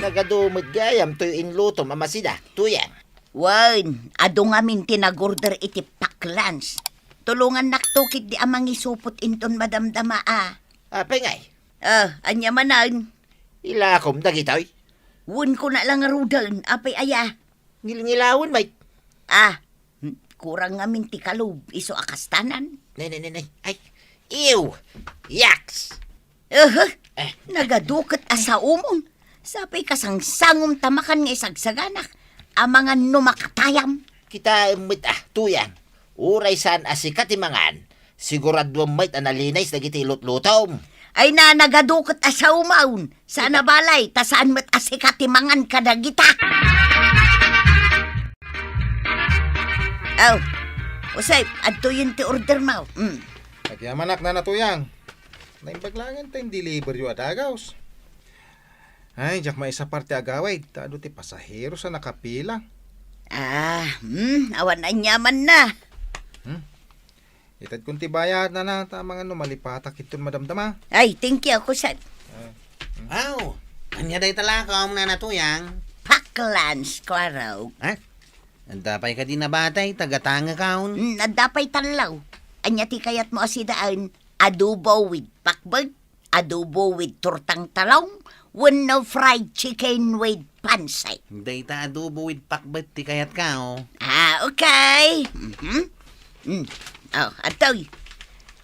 nagadumod gayam to inluto mamasida, tuyang. Wan, ado ngamin tinagorder iti paklans. Tulungan naktukit di amang isupot inton madamdama Pengay, anya manan. ilakom dagitoy. Wun ko na lang arudan, apay aya. Ngilngilawon, mate. Kurang ngamin ti kalub, iso akastanan. Nay. Ay, ew! Yaks! Nagadukat asa umon. Sapay kasangsangom tamakan nga isagsaganak. Ang mga numakatayam. Kita tuyang. Uray saan asikatimangan. Sigurado may analinays na giti lut-lutom. Ay na nagadukat asa umaon. Sana balay, tasaan mat asikatimangan kadagita. Usay, adto yun ti order mo. Nagyamanak na natuyang. Naimbaglangan tayong deliver yung adagaws. Ay, jak may isa parte agaway. Tado ti pasahero sa nakapila. Awan na nyaman na. Itad kung ti bayad na mga malipatak iton madamdama. Ay, thank you, kusay. Anya day talakaw na natuyang. Paklans, kwaraw. Andapay ka din na batay, tagatanga kaon. Nadapay talaw. Anya ti kayat mo asidaan, adobo with pakbag, adobo with tortang talong, no fried chicken with pansay. Day ta adobo with pakbat ti kayat kao. Okay. Atoy.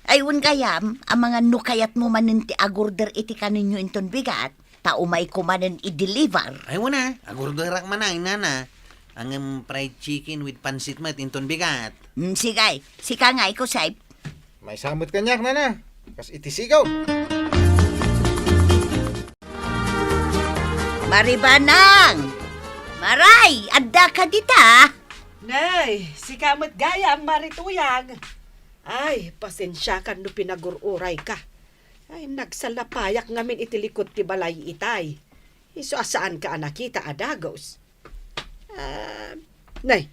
Ay, kayam, ang mga nukayat mo manin ti agorder iti kaninyo inton bigat, taumay ko manin i-deliver. Ay wala, agurdarak man ay nana. Ang fried chicken with pansit mat inton bigat. Sigay, sika nga iko say. May samot kanyak na. Kas itisigaw. Maribanang! Maray, adda ka dita. Nay, si kamot gaya ang marituyang. Ay, pasensya ka no pinagururay ka. Ay, nagsalapayak ngamin itilikot ti balay itay. Iso asaan ka anakita adagos. Nay,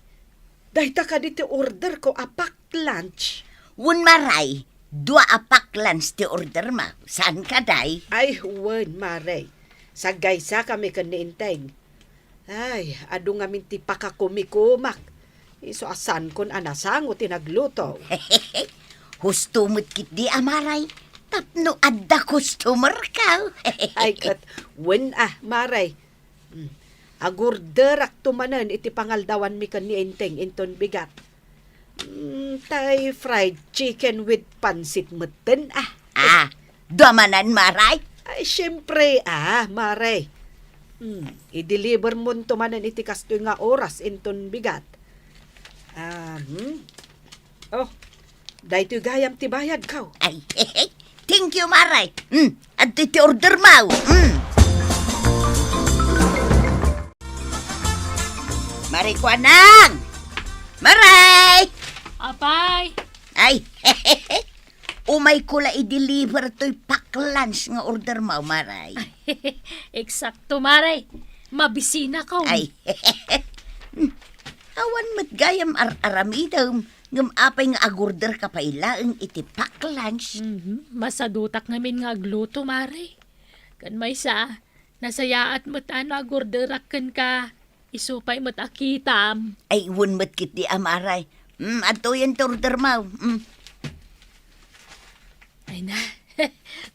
dahita ka dito order ko apak lunch. Maray, dua apaklans ti order ma. Saan ka day? Ay, huwan, maray. Sa gaysa kami kaniinteng. Ay, ado ngamin ti pakakumikumak. Iso asan kon anasango tinagluto. Husto mo't kit di amaray. Tapno adda customer ka. Ay, kat, maray. Agurderak tumanan iti pangaldawan mi kan ni Enteng inton bigat. Tay fried chicken with pansit meten Damanan maray. Ay, syempre maray. I-deliver mo tumanan iti kasto nga oras inton bigat. Dahito gayam ti bayad kaw. Ay, thank you maray. At iti order mo. Marikwanang! Maray! Apay! Ay, umay ko la i-deliver to'y paklans nga order mo, maray. Eksakto, Maray. Mabisina ko. Ay, awan matgayam aramidam ngam apay nga agorder ka pa ilaang iti paklans. Masadutak namin nga agluto, Maray. Kan may sa, nasayaat mo't agorderakan ka. Isupay mo't akitam. Ay, wun kit di amaray. Ato yan to order mo. Ay na,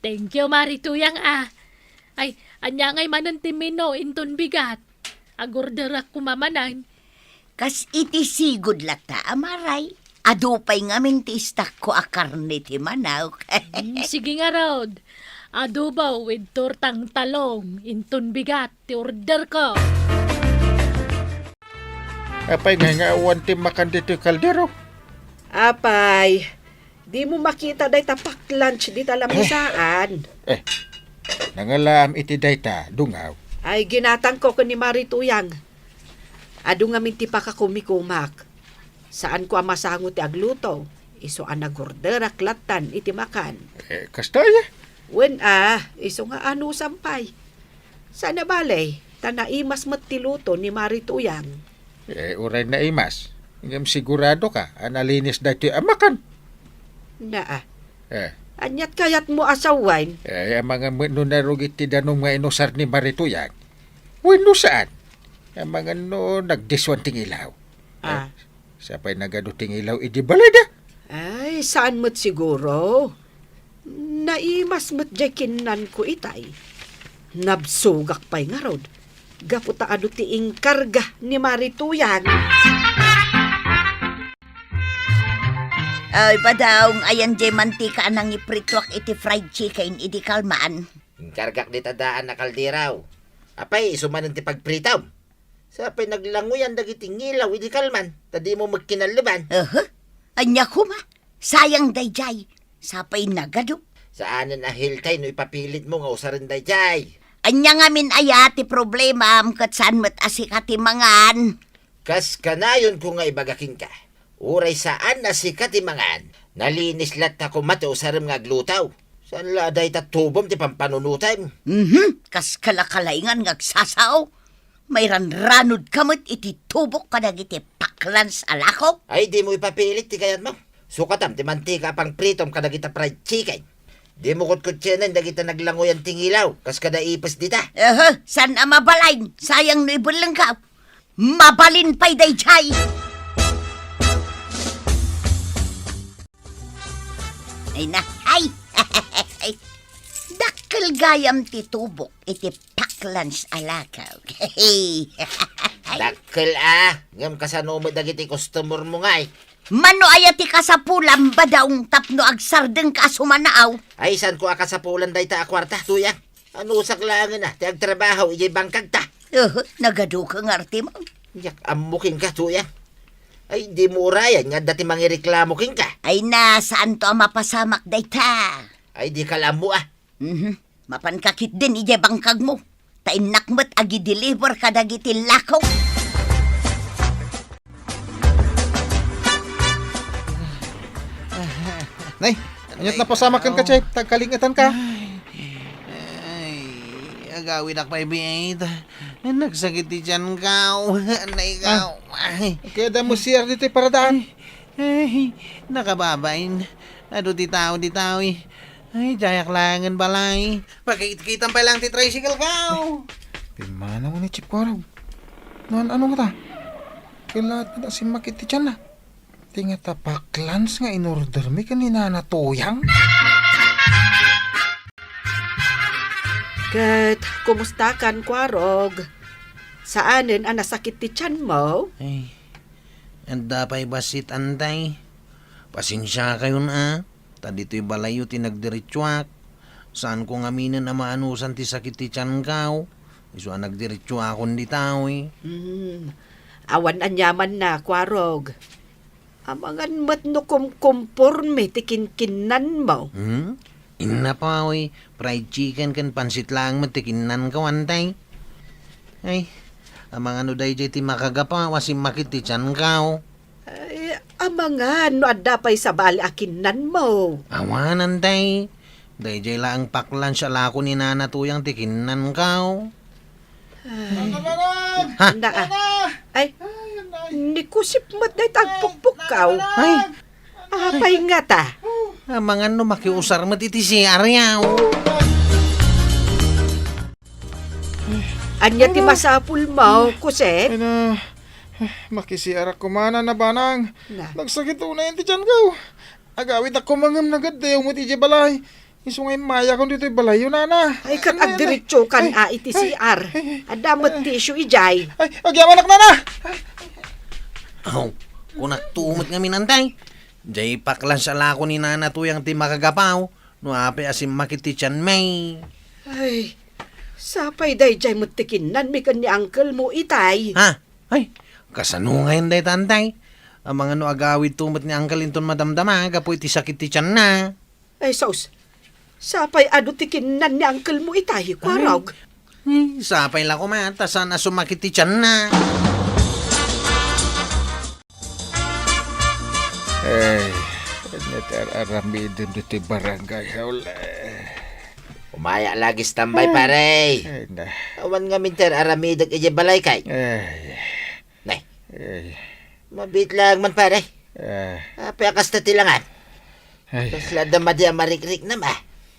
thank you, Marituyang Ay, anya ngay manantimino inton bigat. Agorderak kumamanan. Kas iti sigod lata, amaray. Adupay nga mintistak ko a karne ti manaw. Sige nga, Rod. Adobo with tortang talong. Inton bigat, ti order ko. Apay nga awan ti makan dito kaldero. Apay, di mo makita day tapak lunch di talamisaan. Nangalam iti dayta, dungaw. Ay, ginatang ko ni Marituyang. Ado nga minti pa ka kumikumak. Saan ko amasango ti agluto? Iso anagorder aklatan iti makan. Kastoy? Iso nga ano sampay. Sana balay, tanaimas matiluto ni Marituyang. Uray na imas. Ingam sigurado ka, analinis dati amakan. Anyat kayat mo asawain. Ang mga nunarugit ti danong nga inusar ni Marituyang. Bueno, saan? Ang mga no, nagdiswan tingilaw. Ah. Sa pa'y nagano tingilaw, idi balada. Ay, saan mo't siguro? Naimas mo't jay kinan ko itay. Nabsugak pa'y nga rod. Gaputa ado tiing karga ni Marituyang. Ay, badaong ayan jay mantika nang ipritwak iti fried chicken iti kalmaan. Kargak di tadaan na kaldiraw. Apay, isumanan ti pagpritam. Sapay naglanguyan dagiti ngilaw, idi kalman. Tadi mo magkinaliban. Anya kuma, sayang dayjay. Sapay nagado. Saanan ahiltay no ipapilit mo nga usarin dayjay. Anya nga min ayati problema kat saan mat asikati mangan. Kas kanayon ko nga ibagakin ka. Uray saan na si katimangan. Nalinis lat ako mati usarim nga glutaw. Saan laday tatubom ti pampanunutan. Kas kalakalaingan ngagsasaw. May ranranod kamot iti tubok kadag iti paklan sa alako. Ay di mo ipapilit ti kayat mo. Sukatam ti mantika pang pritom kadag ita fried chicken. Di mo kutkutsenan dagita naglangoyan tingilaw. Kas kada ipis dita. San mabalain? Sayang no ibulang ka. Mabalin pa'y dayjay. Ay na, ay! Dakkel gayam ti tubok iti paklans alakaw. Dakkel ngam kasano mo dagiti customer mo ngay. Mano ayati ka sa pulam ba daong tapno agsardeng ka sumanaaw? Ay san ko akasapulan day ta akwarta tuya. Ano saklangan na, ti agtrabaho ijay bangkag ta. Nagado ka ng arte mo. Yak amuking ka tuya. Ay di mo urayan nga dati mangireklamo king ka. Ay na, saan to ang mapasamak dayta? Ay di kalamo Mapankakit din ije bangkag mo. Tainak mo't agi-deliver kadagiti lakaw. Nay, anyot na pasamakan ka, Chay. Tagkalingatan ka. Ay, agawin ak pa'y biyayit. Nagsakit di dyan kaw. Anay kaw. Ay, Kaya da mo siyar dito paradaan. ay, nakababain. Ado di tao eh. Ay, jayak langan balay. Pagkit-kitan pa lang ti tricycle kaw. Pimana mo ni Chip Koraw. Ano nga ta? Kailangan na si Makiti dyan na. Tinga ta paklans nga in-order mi kanina na tuyang. Kat, kumusta kan, Kwarog? Saanin ang nasakit ti tiyan mo? Ay, anda pa'y basit antay. Pasensya kayo na. Tadito'y balayo ti nagdiritswak. Saan ko ngaminan na maanusan ti sakit ti tiyan kaw. Iso ang nagdiritswakon di tao eh. Awan anyaman na, Kwarog. Amangan mat no kumporme ti kinkinan mo. Inna pa oy, fried chicken kan pansit lang matikinan ka wantay. Ay, amang ano day ti makagapa wasim makit ti tiyan kaw. Ay, amangan no adda pa'y sa bali akinan mo. Awanan day. Day lang paklan siya lako ni nana tuyang tikinan kaw. Ha? Anda ka. Ay, ni kusip mat day tagpukpuk kaw. Ay, Apay nga ta. amang ano makiusar mo iti si Aryaw. Anya ti masapul mo, kusip. Ay na, makisiara ko mana na banang. Na. Nagsakit na yun ti dyan kaw. Agawit ako mangam na gadayo mo ti balay. Iso ngay maya kung dito'y balay yun, nana. Ay, kat agdiretso kan iti CR. Adamot tissue ijay. Ay, agyaman ak nana. Aw, kunak tumot nga minantay. Jay paklan sa lako ni nana tuyang ti makagapaw. No ape asim makiti tiyan may. Ay, sapay day jay mo tikinan mi kan ni uncle mo itay. Ha? Ay, kasano ngayon day tantay? Ang mga no agawid tumot ni Uncle Linton madamdama, kapoy ti sakit ti tiyan na. Ay, saus. Sapay ado tikinan ni uncle mo itay, Kwarog. Sapay lang kumata, sana sumakit ti tiyan na. Ay, natararamidim dito barangay hawla. Umaya lagi standby pare. Ay na, Awan nga minter aramidag ijay balay kay. ay, Nay, ay, mabit lang man pare. Apay akas na tilangan. ay, Kasla damadi ang marikrik na ma.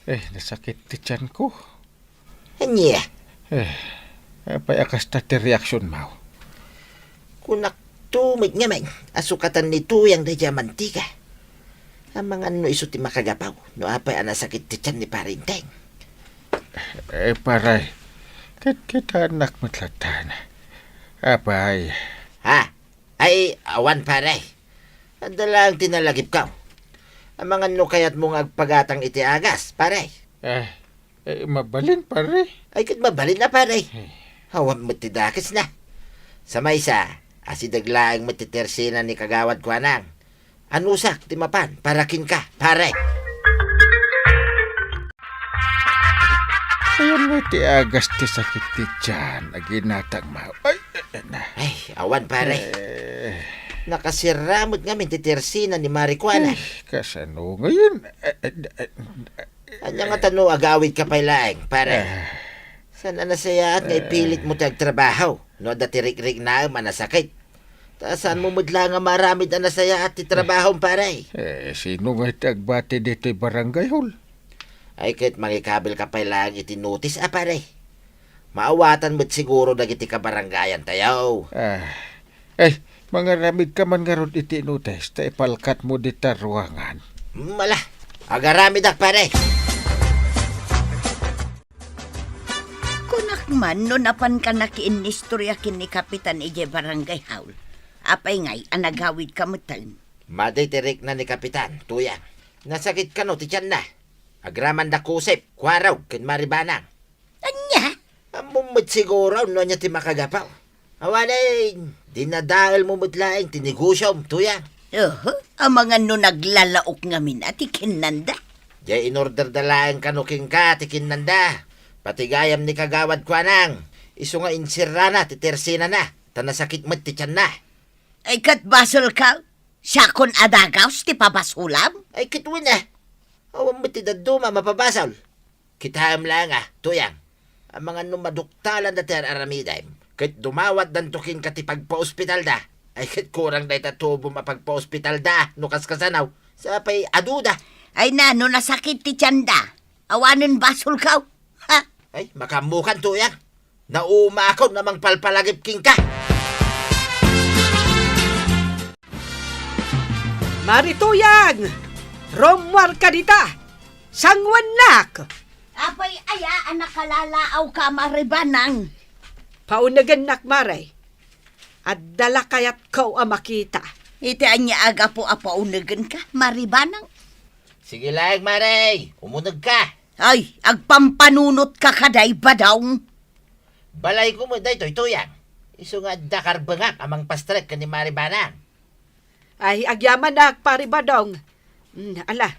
nasakit ti tiyan ko. Anya, Apay akas ta ti reaksyon mo. Kunak tumig nga man, asukatan ni tuyang da dya mantika. Ang mga no iso ti makagapaw, no apay anasakit ti tiyan ni parinteng. Paray, kita anak matlatan. Apay, Ha? Ay, awan pare. Anda lang tinalagip ka. Ang mga no kayat mong agpagatang iti agas, pare. mabalin pare. Ay, kat mabalin na pare. Hawan mo ti dakis na. Sa maysa, asidaglaang matitersina ni kagawad ko anang. Anusak, ti mapan, parakin ka, pare. Ayan mo ti agas ti sakit ti tiyan, aginatag mo. Ay, awan pare. Nakasiramot nga min ti tersina ni Maricuana. Kasano ngayon? Anya nga tano agawid ka pa'y laeng, pare. Sana nasaya at nga ipilit mo tag trabaho. No, dati rik-rik na manasakit. Taasan mo mudla nga maramid na nasaya at ti trabaho, pare. Sino nga tagbati dito'y barangay hall? Ay, kahit mangikabil ka pa'y laeng itinutis, pare. Maawatan mo't siguro dagiti kabarangayan tayo. Mga ramid ka man nga ron itinutis, ta ipalkat mo dita ruangan. Mala, agaramid ak, pare. Kunak man, no napan ka nakiinistorya kin ni Kapitan Ije Barangay Haul. Apay ngay, anagawid ka mutan. Maday tirik na ni Kapitan, tuyang. Nasakit ka no, ti tiyan na. Agraman da kusip, kwaraw, kin maribanang. Anya? Amumot siguro, no niya ti makagapaw. Awanay, dinadahal mo mutlaing tinigusyom, tuyang. Ang mga no naglalaok ngamin at ikinanda. Jay in-order dalaang kanuking ka, tikin nanda. Patigayam ni kagawad ko anang. Iso nga insirana, titersina na. Tanasakit mo ti tiyan na. Ay kat basol ka? Sakon adagaws ti pabasulam? Ay kitwin na. Awang mo ti daduma mapabasal. Kitaam lang tuyang. Ang mga numaduktalan na ter aramidaim. Kit dumawat dan tukin ka ti pagpa-ospital da. Ay kit kurang da itatubo mapagpa-ospital da. Nukas kasanaw. Sa pa'y aduda. Ay na, no nasakit ti tiyanda. Awanin basol ka? Ha? Ay, makamukan tuyang. Naumakaw namang palpalagip king ka. Marituyang! Romwar ka dita! Sangwanak! Apay aya, anak kalalaaw ka maribanang. Paunagan nak maray. At dala kayat kau makita. Iti anya aga po apaunagan ka, maribanang. Sige lang, Maray. Umunag ka. Ay, agpampanunot ka kaday ba daw? Balay ko mo dahil tuyang. Iso nga dakar bangak amang pastrek ka ni Maribanang. Ay, agyaman nak paribadong. Ala,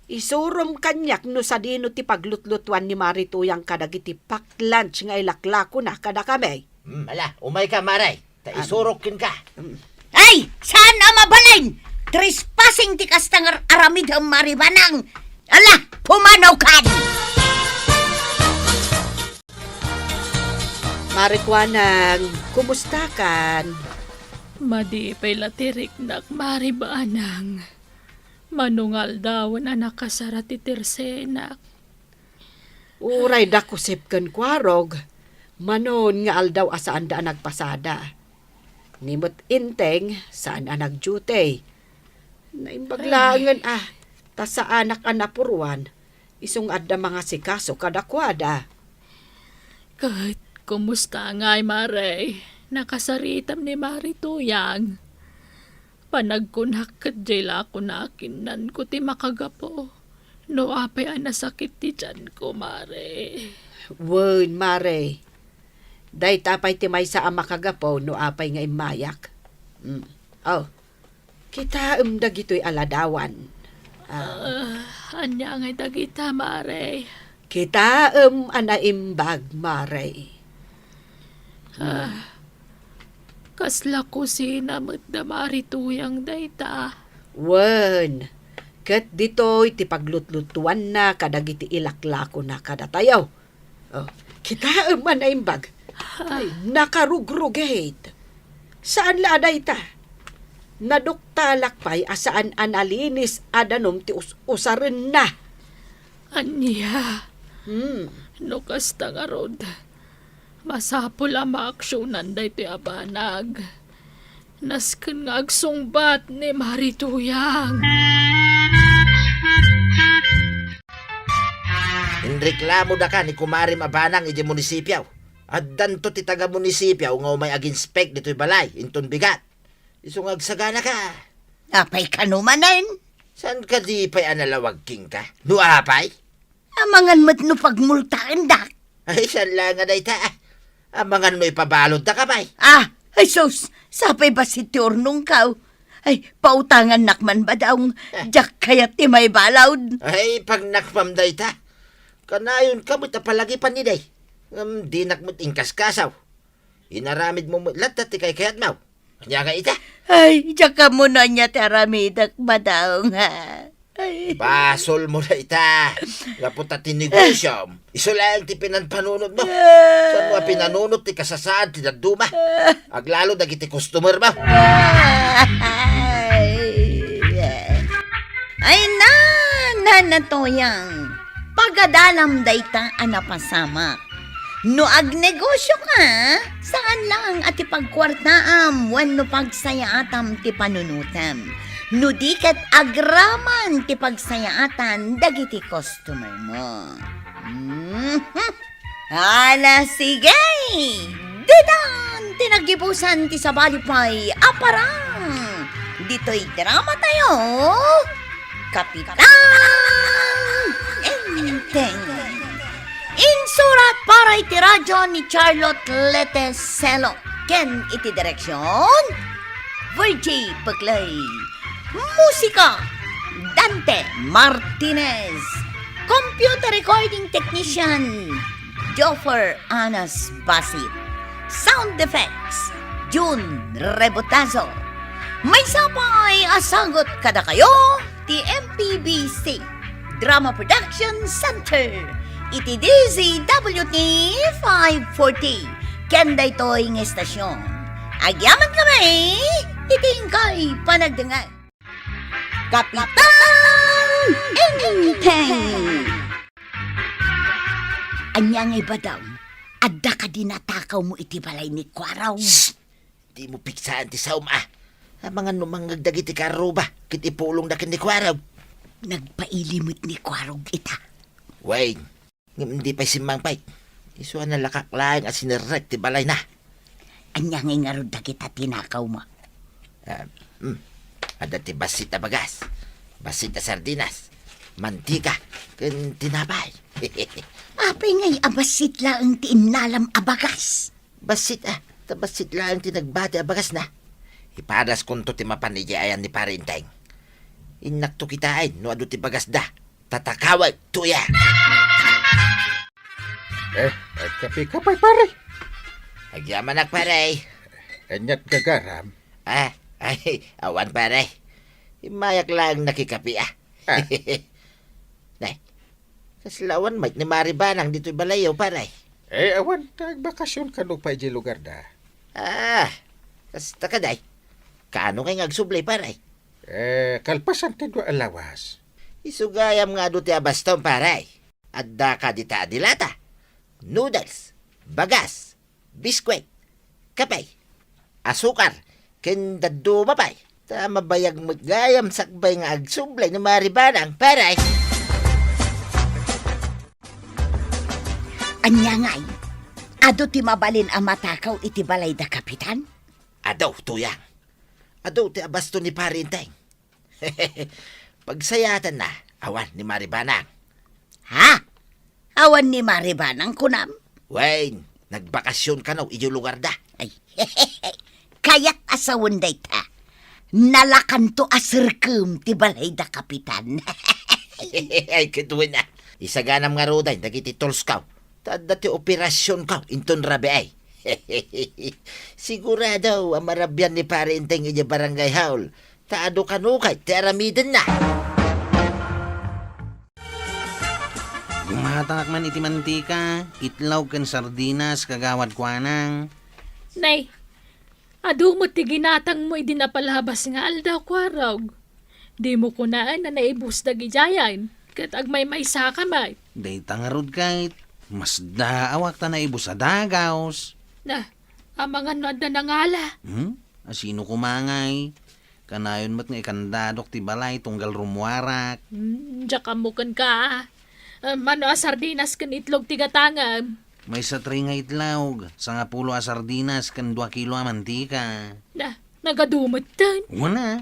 isurom kanyak no sa dino ti paglutlutuan ni Marituyang kadagiti pack lunch nga ilaklako na kada kami. Ala, umay ka, Maray. Ta isurokin ka. Ay, saan ang mabalin? Trespassing ti kastangar aramid ang maribanang. Ala, pumanaw kan! Marikwanang, kumusta kan? Madi pa'y latirik nak maribanang. Manungal daw na nakasara ti tersenak. Uray da kusip kan kwarog. Manon nga aldaw asaan da nagpasada. Nimot inteng saan nagduty. Naimbaglangan ta sa anak anapuruan. Isong adda mga sikaso kadakwada. Kahit kumusta nga'y Maray, nakasaritam ni Marituyang. Panagkunak kat jayla ko na akinan ko ti makagapo. No apay ang nasakit ti tiyan ko, Mare. Wen, Mare. Day tapay ti may sa amakagapo no apay nga imayak. Kita dagito'y aladawan. Anya nga'y dagita, Mare. Kita anaimbag, Mare. Kasla ko sinamot da Marituyang dayta. Wen, ket dito'y ti paglutlutuan na kadagiti ilaklako na kadatayaw. Kita anaimbag. Ay, nakarugrugate. Saan la aday ta? Naduktalak pa'y asaan analinis adanom ti usarin na. Anya, no kasta nga rod. Masapol ang maaksyonan da ito abanag. Nasken nga agsungbat ni Marituyang. Inreklamo da ka ni Kumari Mabanang iti munisipyaw. At danto ti taga munisipyaw nga may aginspect dito'y balay, inton bigat. Iso nga agsagana ka. Apay kanumanan. San ka di pa'y analawag king ka? Nuapay? Amangan mo't no pagmultaan dak. Ay, san lang nga day ta. Amangan mo ipabalod na ka pa'y. Ah, ay sus, sapay ba si Tiornong kaw? Ay, pautangan nakman ba daw? Jak kayat ti may balawd. Ay, pag nakpam day ta. Kanayon ka mo't apalagi pa ni day. Di nakmo't ingkas-kasaw. Inaramid mo mo't latat ti kay kayat mau. Kanya ka ita. Ay, jak ka mo na niya taramidak ba daw nga? Ay, Basol mo na ita. Napunta ti negosyo. Iso lang ti pinanpanunod mo. Saan mo pinanunod ti kasasaan ti daduma? Aglalo dagiti customer mo. ay nanatoyang. Pagadalam dayta anapasama. No agnegosyo ka, saan lang at ipagkwartaam wenno pagsayaatan ti panunutam. No diket agraman ti pagsayaatan dagiti customer mo. Ala sige! Didan! Tinagibusan ti sabalipay aparang! Dito'y drama tayo! Kapitan Enteng! Insurat para iti radyo ni Charlotte Leteselo. Ken iti direksyon Virgie Paglay. Musika Dante Martinez. Computer recording technician Joffer Anas Basit. Sound effects June Rebotazo. May sapay asagot kada kayo ti MPBC Drama Production Center. Iti DZWT 540. Kenda ito'y ng estasyon. Agyaman kami, itingkay panagdangan. Kapitan Enteng! Anyang iba daw, adda ka dinatakaw mo iti balay ni Kwaraw. Di mo piksaan ti saum ah. Ang mga numangag dagiti karuba. Kit ipulong na kin ni Kwaraw. Nagpailimot ni Kwaraw ita. Wayne, hindi pa simang pay. Iso na lakaklaing at sinirek ti balay na. Anyang ingarod na kita tinakaw mo. Ada ti basit na bagas. Basit na sardinas. Mantika. Ken tinapay. Apay ngay abasit lang tiinalam abagas. Basit ah. Tabasit lang tinagbati abagas na. Ipadas kunto ti mapanigyayan ni Parinteng. Inakto kitain no adu ti bagas da. Tatakawag tuya. Kapi kapay pare. Agyaman nak pare. Anyat gagaram. Ay, awan pare. Imayak lang nakikapi ah. Nay, kaslawan may ni Maribanang dito'y balayaw pare. Awan, tagbakasyon ka no pa iji lugar da. Kasta ka day. Kaano kay ngagsublay pare? Kalpasan ti do alawas. Isugayam nga do ti abastom pare. Adda ka dita adilata. Noodles, bagas, biskwit, kapay, asukar, ken daddo mapay. Tama bayag magayam sakbay nga agsublay ni Maribanang pare. Anya ngay, ado ti mabalin ang matakaw iti balay da kapitan? Adaw, tuyang. Adaw, ti abasto ni Parinteng. Pagsayatan na, awan ni Maribanang. Ha? Awan ni Maribanang kunam? Wayne, nagbakasyon ka na, iyo lugar da. Ay, kayat asawon day ta. Nalakan to asirkum ti balay da kapitan. Ay, kituwin na. Isaganam nga roday, dagiti tools ka. Tada ti operasyon ka, inton rabi ay. Sigurado, ang marabyan ni Parinteng iya barangay haul. Taado kanukay, ti aramiden na. Gumatak man iti mantika, itlaw ken sardinas kagawad kwanang. Nay, adu mo ti ginatang mo idinapalabas nga aldaw Kwaraw. Di mo kunaan na naibus da gijayan. Kat agmay may sa kamay. Day tangarod kahit. Mas daawak ta na ibo sa dagaws. Na, ang mga nada na ngala. Asino kumangay? Kanayon mat nga ikandadok ti balay tunggal rumwarak. Diyak amukan ka. Mano a sardinas kan itlog tigatangam. May sa 3 nga itlawg, sa nga pulo a sardinas kan 2 kilo a mantika. Na, nagadumot tan. Una,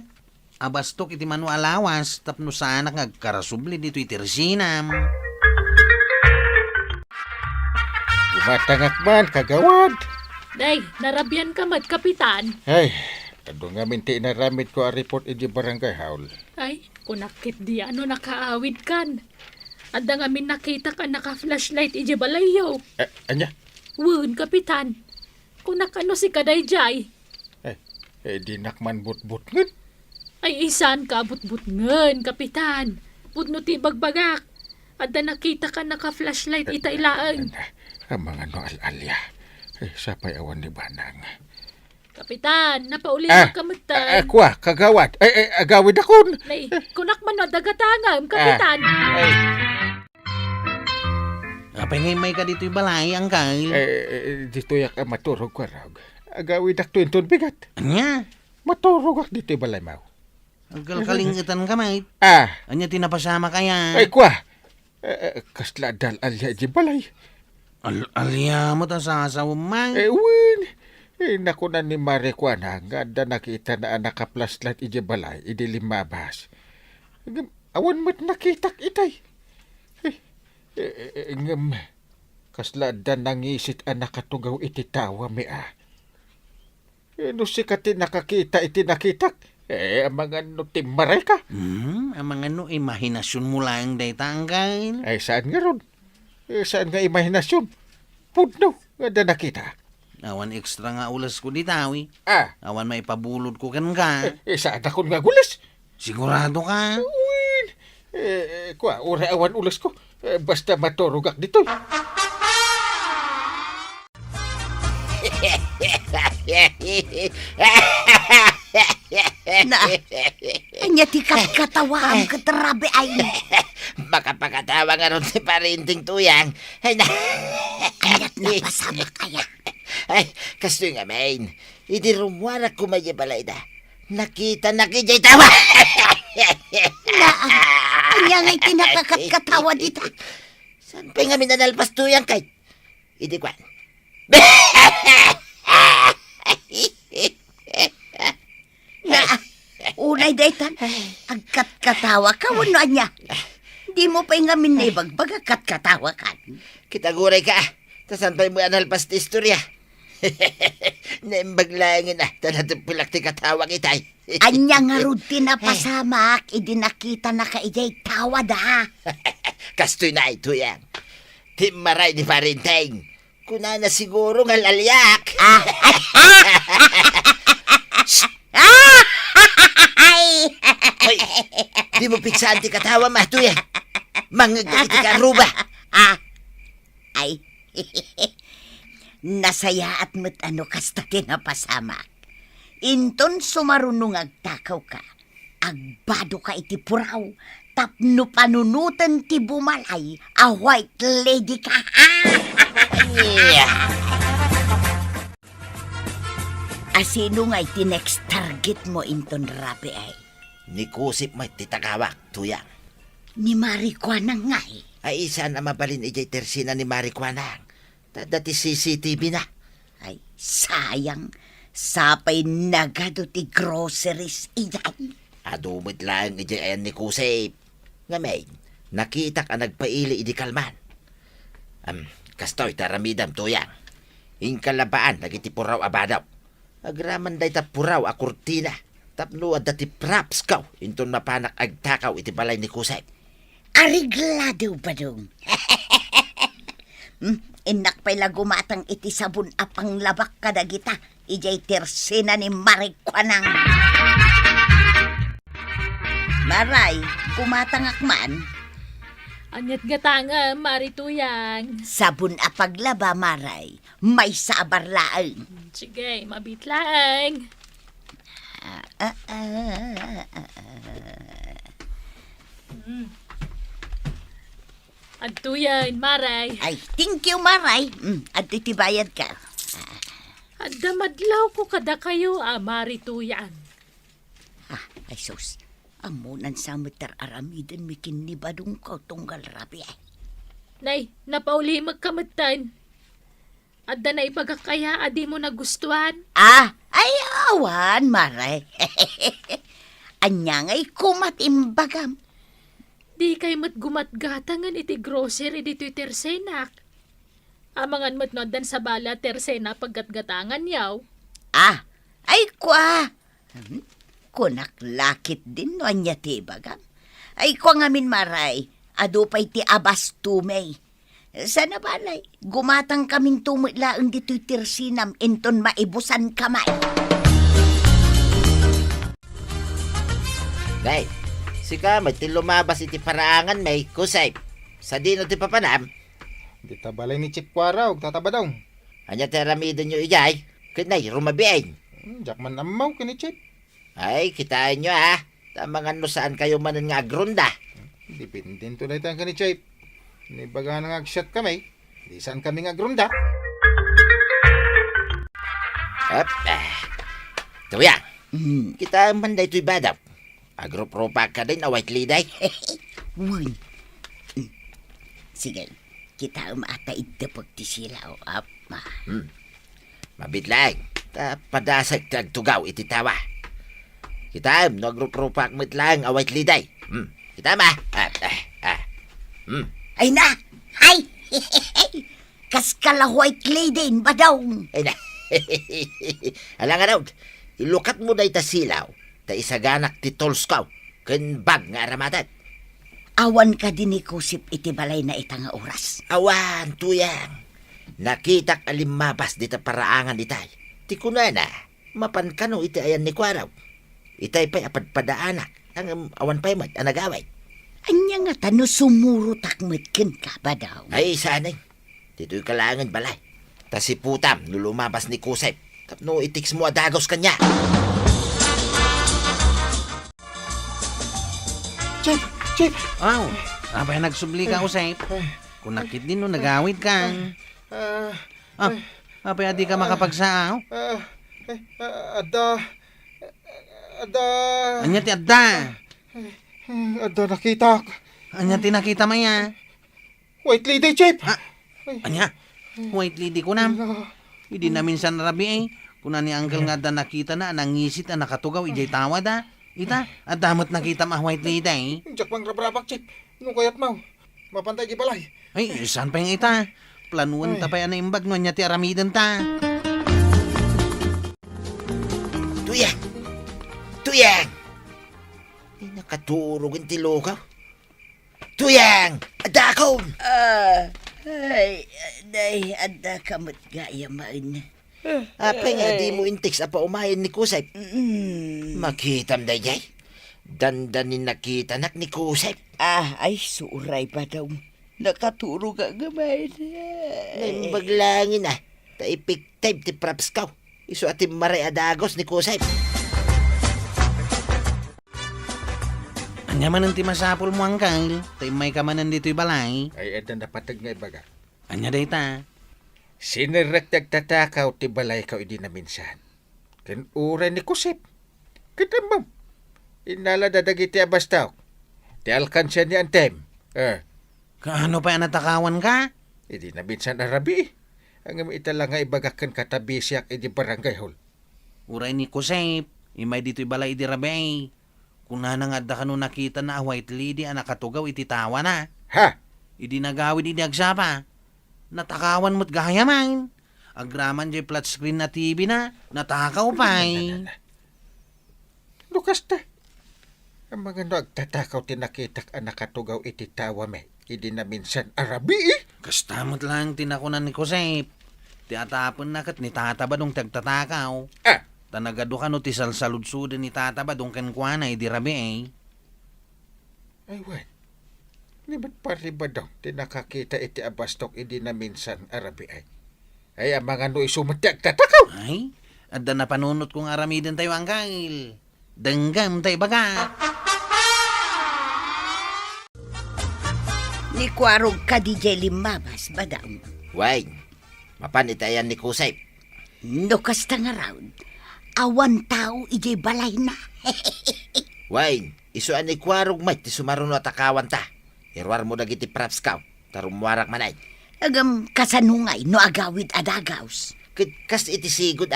abastok iti manu alawas, tapno sa anak nga karasubli dito iti resinam. Gumatangak man, kagawad. Day, narabyan ka mat, kapitan. Ay, ado nga minti na ramit ko a report iti barangay haul. Ay, kunakit di ano nakaawid kan. Anda nga min nakita ka naka-flashlight iji balayaw. Anya? Wun, kapitan. Kunak ano si Kaday Jay. Di nakman but-but ngan. Ay isan ka but-but ngen, kapitan. Pudno ti bagbagak. Anda nakita ka naka-flashlight ita ilaang. Ang mga no al-alya. Sapay awan ni Banang. Kapitan, napauli na kamutan. Kwa, kagawad. Agawid akon. Nay, kunak man na dagatangam, kapitan. Apay ngay may ka dito'y balay, ang kail. Dito yak maturog ko raw. Agawid ak tuinton bigat. Anya? Maturog ak dito'y balay mau. Aggal kalingitan ka, mate. Anya tinapasama kaya? Kwa. Kasla dal alya di balay. Alya mo ta sa asawa, man. Win. Naku na ni Mare kwa na. Nga da nakita na nakaplaslat iji balay. Idi limabas. Awan mo't nakitak itay. Ngam. Kasla da nangisit ang nakatugaw iti tawa mi no sikati nakakita iti nakitak. Ang mga no timmaray ka. Ang mga no imahinasyon mo lang day tanggal. Saan nga ron? Saan nga imahinasyon? Pudno nga da nakita. Awan ekstra nga ulas ko ditawi. Awan may pabulod ko kan ka. Saan akong nga gulas? Sigurado ka? Win. Kwa, ura awan ulas ko. Basta maturugak dito. Na, anya ti katkatawa ang katarabi ay. Makapakatawa nga ron si parinting tuyang. Ay na. Anyat na pasama kaya. Ay, kasto nga main. Idi rumwarak kumaya balay da. Nakita nakijay tawa. Na, anya nga'y tinakakatkatawa dita. San pa nga minanalpas tuyang kay? Idi kwan. Na, unay daytan, ang katkatawa ka, wano anya. Di mo pa nga minibagbag ang katkatawa ka. Kitaguray ka. Tasan pa mo analpas ti istorya. Naimbaglaangin na. Tanatong pilak ti katawa kitay. Anya nga rod tinapasamak, idinakita na kaijay tawa da. Kastoy na ito yan. Timaray ni Parinteng. Kuna na siguro ng lalyak. Hoy, di mo piksaan ti katawa mahto yan. Mangagdaki ti karuba. Ay, nasaya at mo't ano kasta tinapasamak. Inton sumarunong agtakaw ka, agbado ka iti puraw, tapno panunutan ti bumalay, a white lady ka. Asino nga iti next target mo inton rapi ay? Ni kusip mo ti tagawak, tuyang. Ni Maricuana nga eh. Ay isa na mabalin ijay tersina ni Maricuanang. Dati CCTV na. Ay, sayang. Sapay nagado ti groceries iyan. Adumit lang ijay ayan ni kusip. Nga may, nakita ka nagpaili idi kalman. Kastoy taramidam tuyang. Inkalabaan nagitipuraw abadaw. Agraman day tapuraw a kurtina. Tapno at dati props kaw. Inton mapanak agtakaw iti balay ni kusip. Ariglado ba dong? Inak pa'y gumatang iti sabon apang labak kadagita. Ijay tersina ni Maricuanang. Maray, kumatangak man. Anyat gatanga, marituyang. Sabon apaglaba, Maray. May sabarlaang. Sige, mabitlang. Adto yan, Maray. Ay, thank you, Maray. At itibayad ka. Adda madlaw ko kada kayo, Marituyan. Ay, sus. Amunan sa meter aramidan mi kinibadong ko tunggal rabi ay. Nay, napauli magkamatan. Adda na ipagakaya, adi mo nagustuhan. Ay, awan, Maray. Anya nga'y kumatimbagam. Di kay mat gumatgatangan iti grocery dito'y tersenak. Amangan mat no dan sa bala tersena paggatgatangan yaw. Ay kwa. Kunak lakit din no anya tibagam. Ay kwa ngamin, Maray. Ado pa'y ti abas tumay. Sana balay, gumatang kaming tumutlaang dito'y tersinam inton maibusan kamay. Day, si Kamat ti lumabas iti paraangan may kusay. Sa dino ti papanam, Di tabalay ni Chip Kwara, og tatabadaw. anya ti aramidan nyo ijay, kinay rumabiain. Jakman amaw kini Chip. Ay, kitain nyo Tamangan no saan kayo manan nga agronda. Dipindin to na itang kani Chip. Ni baga nang agshot kami. Di saan kami nga grunda. Up, Tuyang, kita man da ito'y badap. Agro-propa ka din, await liday. Uy. Sige, kita umata ito pagtisilaw. Mabitlang, padasag tagtugaw iti tawa. Kita no agro-propa mitlang, await liday. Kita ma. Ay na! Ay! Kas kala white lady ba daw? Ay na. Alang nga daw, ilukat mo na ita silaw. Ta isaganak ti tolskaw. Ken bag nga aramatan. Awan ka din ikusip iti balay na itang oras. Awan, tuyang. Nakitak alimabas dita paraangan itay. Ti kunana, mapan kano iti ayan ni Kwaraw. Itay pa'y apadpadaanak. Ang awan pa'y mat, anagaway. Anya nga tano sumuro takmitkin ka ba daw? Ay, sanay. Dito'y kalangan balay. Ta si Putam, nulumabas ni Kusep. Tapno itiks mo adagos kanya. Chip! Aw, abay nagsubli ka, Usay. Kung nakit din no, nagawid ka. Abay, di ka makapagsaaw. Ada... Anya ti adda. Ada nakita. Anya ti nakita maya. White lady, Chip! Anya, white lady ko na. Hindi na minsan rabi eh. Kuna ni Uncle nga da nakita na, nangisit na nakatugaw, ijay tawad Ita, at damot nakita ma white lady eh. Jakpang rabrabak, Chip. Nung kayat mau. Mapantay gibalay. Ay, saan pa yung ita? Planuan ta pa yan na imbag no niya ti aramidan ta. Tuyang! Tuyang! Ay, nakaturog ang tilukaw. Tuyang! Adakon! Ay, ada kamot gaya man. Apay nga di mo intiks apa umayan ni Kusep. Makitam da jay. Dandanin nakita nak ni Kusep. Ay, suray pa daw. Nakaturo ka gamay. Naibaglangin taipik tape ti props kaw. Iso ati maray adagos ni Kusep. Anya man ang timasapol mo, Uncle. Tay may kamanan dito'y balay. Ay, edan napatag nga ibaga. Anya day ta? Sinirek nagtatakaw ti balay kaw idi na minsan. Ken uray ni Kusip. Kadamam. Inala dadagiti abas tao. Ti alkansya ni Antem. Kaano pa yan natakawan ka? Idi na minsan arabi. Ang itala nga ibagakan katabi siyak idi barangay hall. Uray ni Kusep. Imay dito'y balay idi rabay. Kung nanangad da ka no nakita na white lady nakatugaw iti tawa na. Ha? Idi nagawid idi agsapa. Natakawan mo't gaya man. Agraman di flat screen na TV na. Natakaw pa Lukas ta. Ang mga nagtatakaw tinakitak ang nakatugaw iti tawa me. Idi na minsan arabi Kastamot lang tinakunan ni Kusep. Tiatapon na kat ni tata ba dong tagtatakaw. Tanagado ka no ti salsaludsudan ni tata ba dong kenkwana idi rabi Ay, wan. Libat pari ba daw tinakakita iti abastok idi na minsan arabi ay. Ay, ang mga no isumatag tatakaw. Ay, adda na panunot kong aramidan tayo, Uncle. Denggam tayo baga. Ni kwarog ka DJ limabas ba daw? Wine, mapanitayan ni Kusay. No kasta nga raw. Awan tao ijay balay na. Wine, isuan ni Kwarog may ti sumaruno at akawan ta. Irwar mo dagiti props kaw, tarumwarak manay. Agam kasanungay no agawid adagaws. Kas iti sigod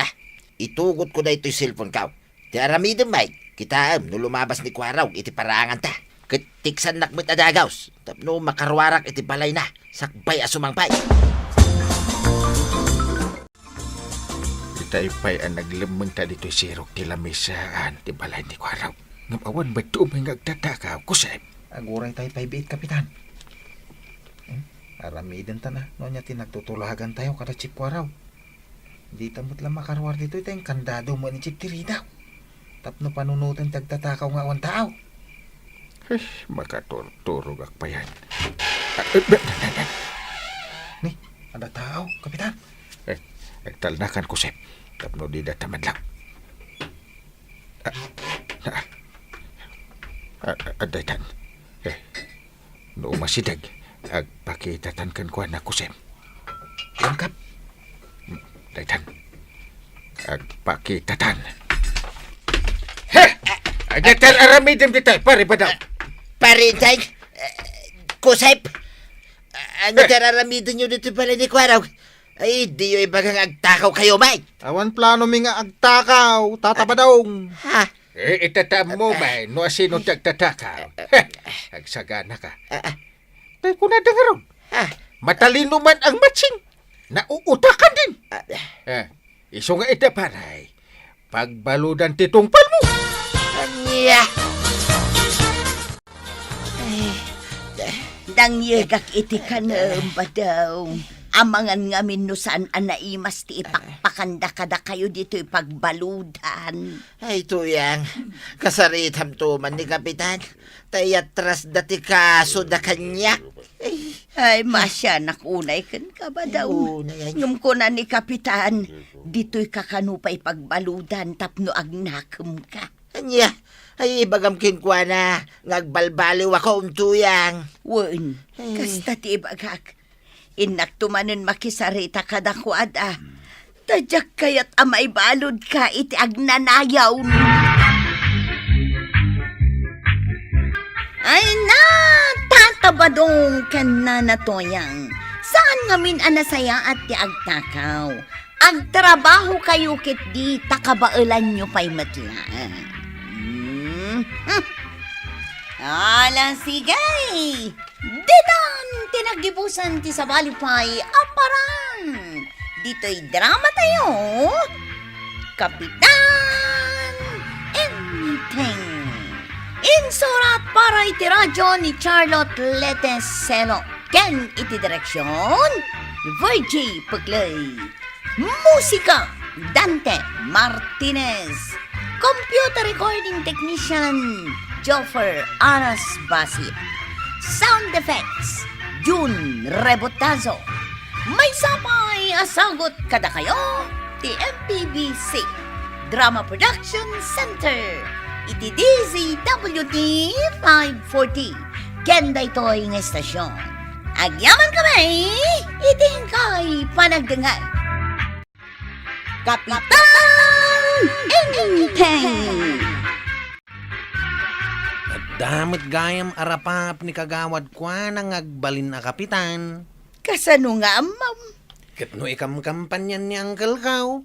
itugot ko na ito'y cellphone kaw. Ti aramidin may, kitaam no lumabas ni Kwarog iti parangan ta. Tiksan nakmit adagaws, tapno makarwarak iti balay na, sakbay asumangpay. Itaypay ang naglamang ta dito'y sirok ti lamisaan ti balay ni Kwaraw. Ngamawan ba ito may nagtatakaw, Kusep? Aguray tayo 5-8, Kapitan. Aramidin ta na. No niya tinagtutulagan tayo kada Chip Kwaraw. Di tamot lang makarwar dito itayong kandado mo ni Chip Tiridaw. Tapno panunutan tagtatakaw nga awan tao. Makaturog ak pa yan. Ni, ada tao, Kapitan. Nagtalnakan, Kusep. Tapno di datamad lang. Adaytan. Noong masidag, agpakitatan kan ko na, Kusep. Langkap. Daytan. Agpakitatan. Adaytan aramidem di tayo, pare ba daw? Parintay, Kusay, ano tararamidin nyo dito pala ni Kwarog? Ay, di yung ibagang agtakaw kayo, Mike. Awan plano mi nga agtakaw, tatabadong. Ha? Itatam mo, may, no asino tagtatakaw. Agsagana ka. Tay ko na dangarong. Matalino man ang matching. Nauutakan din. Iso nga ita paray. Pagbaludan titungpal mo. Anya. Dangyegak iti kanam ba daw? Amangan nga minusan anaimas ti ipakpakanda kada kayo dito ipagbaludan. Ay, tuyang. Kasaritam to man ni Kapitan. Tayatras dati kaso da kanya. Ay, masya nakunay kan ka ba daw? Unay. Ngum ko na ni Kapitan, dito'y kakanupay pagbaludan tapno agnakam ka. Anya. Ay, ibagam kinkwa na. Ngagbalbaliw ako tuyang. Wen, kasta ti ibagak. Inaktumanin makisarita kadakwad Tadyak kayat amay balod ka iti agnanayaw. Ay na, tatabadong kan na natoyang. Saan ngamin anasaya at ti agtakaw? Agtrabaho kayo kit di takabailan nyo pa'y matlaan. Alang sigay! Dinan tinagdibusan ti sabalipay aparan. Dito'y drama tayo. Kapitan Enteng. Insurat para iti radyo ni Charlotte Leteselo. Ken iti direksyon ni Virgie Puglay. Musika Dante Martinez. Computer recording technician Joffer Aras Basit. Sound effects June Rebotazo. May sapay asagot kada kayo ti MPBC Drama Production Center iti DZWT 540 Kenda ito'y ng estasyon. Agyaman kami iting kay panagdengay Kapitan Enteng. Damit gayam arapap ni kagawad kwa nang agbalin na Kapitan. Kasano nga, ma'am? Katno ikam kampanyan ni Uncle Kao.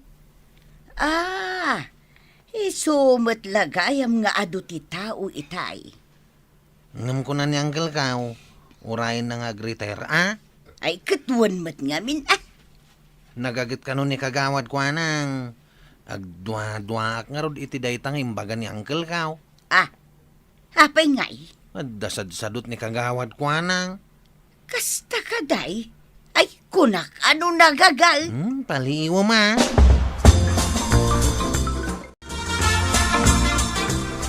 Isumot lagayam nga adu ti tao itay. Ngam ko na ni Uncle Kao. Urayin na retire Ay katuan mat ngamin Nagagit ka nun ni kagawad kwa nang agdwa-dwaak nga rod iti daytang imbaga ni Uncle Kao. Apay ngay. Dasad-sadot ni kagawad kwa nang. Kasta kaday? Ay kunak, ano nagagal? Paliwa ma.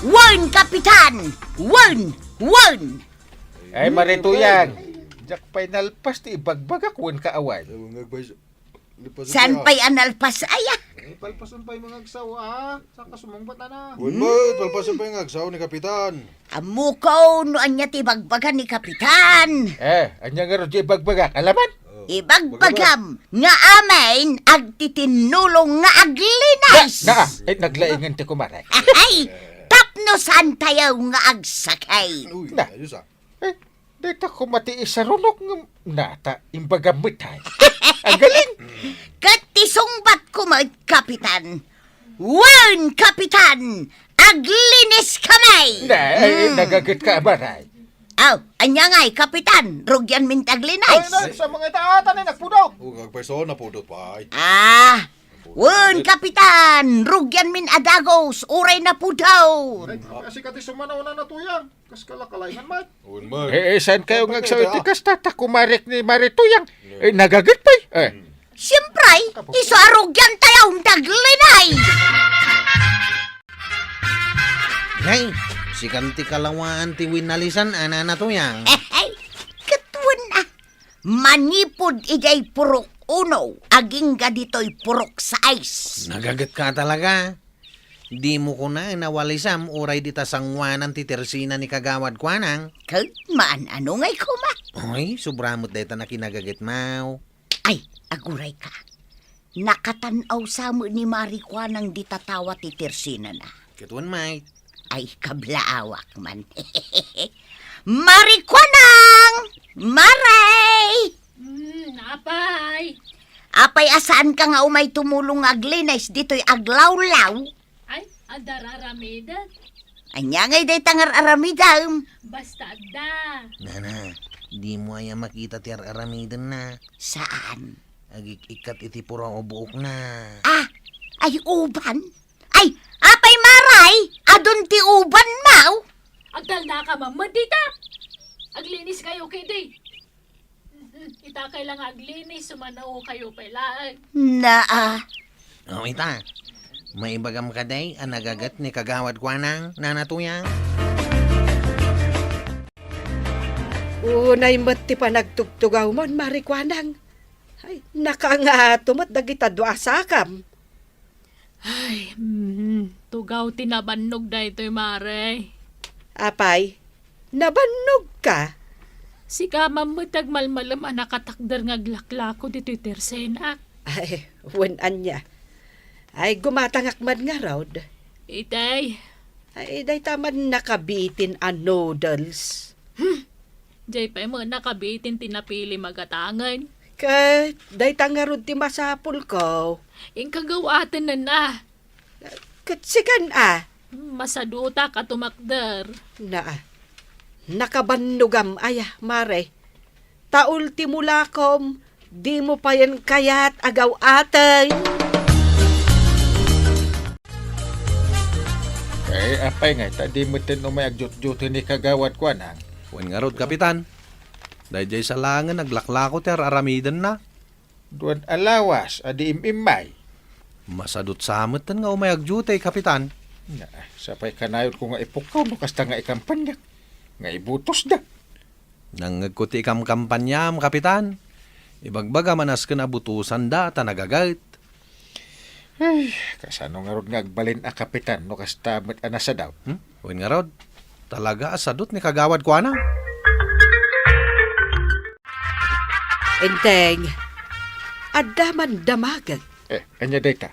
Warn, Kapitan! Warn! Warn! Ay, marituyang. Jak final pas ti ibagbagak wan kaawan. San pa'y analpas aya? Palpasan pa yung mga agsawa, saka sumangbat na. Wait, palpasan pa yung agsaw ni Kapitan. Amukaw no anya ti bagbagan ni Kapitan. Anya nga ron di bagbaga, alaman? Ibagbagam nga amain agtitinulong nga aglinas. Naglaingan ti kumaray. Ay, tapno saan tayo nga agsakay. Uy, Na. ayos ah. Dito ko matiis sa runok ng nata, imbagamit ay. Ang galing! Katisungbat ko Kapitan. Wan, Kapitan! Aglinis kamay! Nagagit ka amaray. Aw, anya nga'y, Kapitan. Rugyan min taglinis. Sa mga itaatan ay nagpudok. Huwag persona po doon pa. Wan, Kapitan. Rugyan min adagos. Uray na po daw. Kasi kati sumanaw na natuyang. Kas kalakalaingan man. Uwan man. Saan kayo nga sa itikas tatakumarik ni Marituyang? Nagagit pa Siyempre, iso arugyan tayo taglinay. Nay, si kanti kalawaan ti winalisan, ana na to yang. Katuan na. Manipod ijay purok uno. Aging ga dito'y purok sa ice. Nagagat ka talaga. Di mo ko na nawalisam uray di tasangwanan ti tersina ni kagawad kwanang. Kag maan ano nga'y kuma? Oy, sobramot deta na kinagagat mau. Ay, aguray ka. Nakatanaw sa mo ni Marikwa nang ditatawa ti Tersina na. Katuan may. Ay, kablaawak man. Marikwa nang! Maray! Apay! Apay asaan ka nga umay tumulong aglinis dito'y aglawlaw? Ay, adararamidan. Anya ngay day tangar aramidam. Basta da. Nana, di mo ay makita ti aramidan na. Saan? Agik-ikat iti purang o buok na. Ay uban? Ay, apay maray! Adun ti uban mau? Agdal na ka mamadita. Aglinis kayo kidi. Itakay lang aglinis, sumanaw kayo pailaan. Naa. O ita, may bagam ka day, nagagat ni kagawad kwanang nanatuyang. Unay mati pa nagtugtugaw mon, Marikwanang. Ay, nakaangatumot dagita duasakam. Ay, tugaw tinabannog da ito'y mare. Apay, nabannog ka. Si kamam mo tagmalmalam nakatakder nga glaklako dito'y tersena. Ay, wanan niya. Ay, gumatangak man nga raod. Itay, Ay, day taman nakabitin ang noodles. jay pa mo nakabitin tinapili magatangan. Kat, day tangarod ti masapul ko. Yung kagawatan na. Kat sikan Masaduta ka tumakder. Nakabannugam, mare. Taultimulakom, di mo pa yan kayat agaw atay. Apay nga, tadi mo tin umay agjut-jut ni kagawad ko nang. Wan nga rod, Kapitan. Dahil sa langan, naglaklako ti aramidan na. Duan alawas, adi imimay. Masadot samutan nga umayag jutay, Kapitan. Sapay kanayot ko nga ipukaw, no kasta nga ikampanyak. Nga ibutos da. Nangagkuti kam kampanyam, Kapitan. Ibagbaga manas ka na butusan da, tanagagait. Ay, kasano nga rod nga agbalin a kapitan, no kasta met anasa daw. Wan nga rod, talaga asadot ni kagawad ko na. Enteng, adaman damagag. Anya data.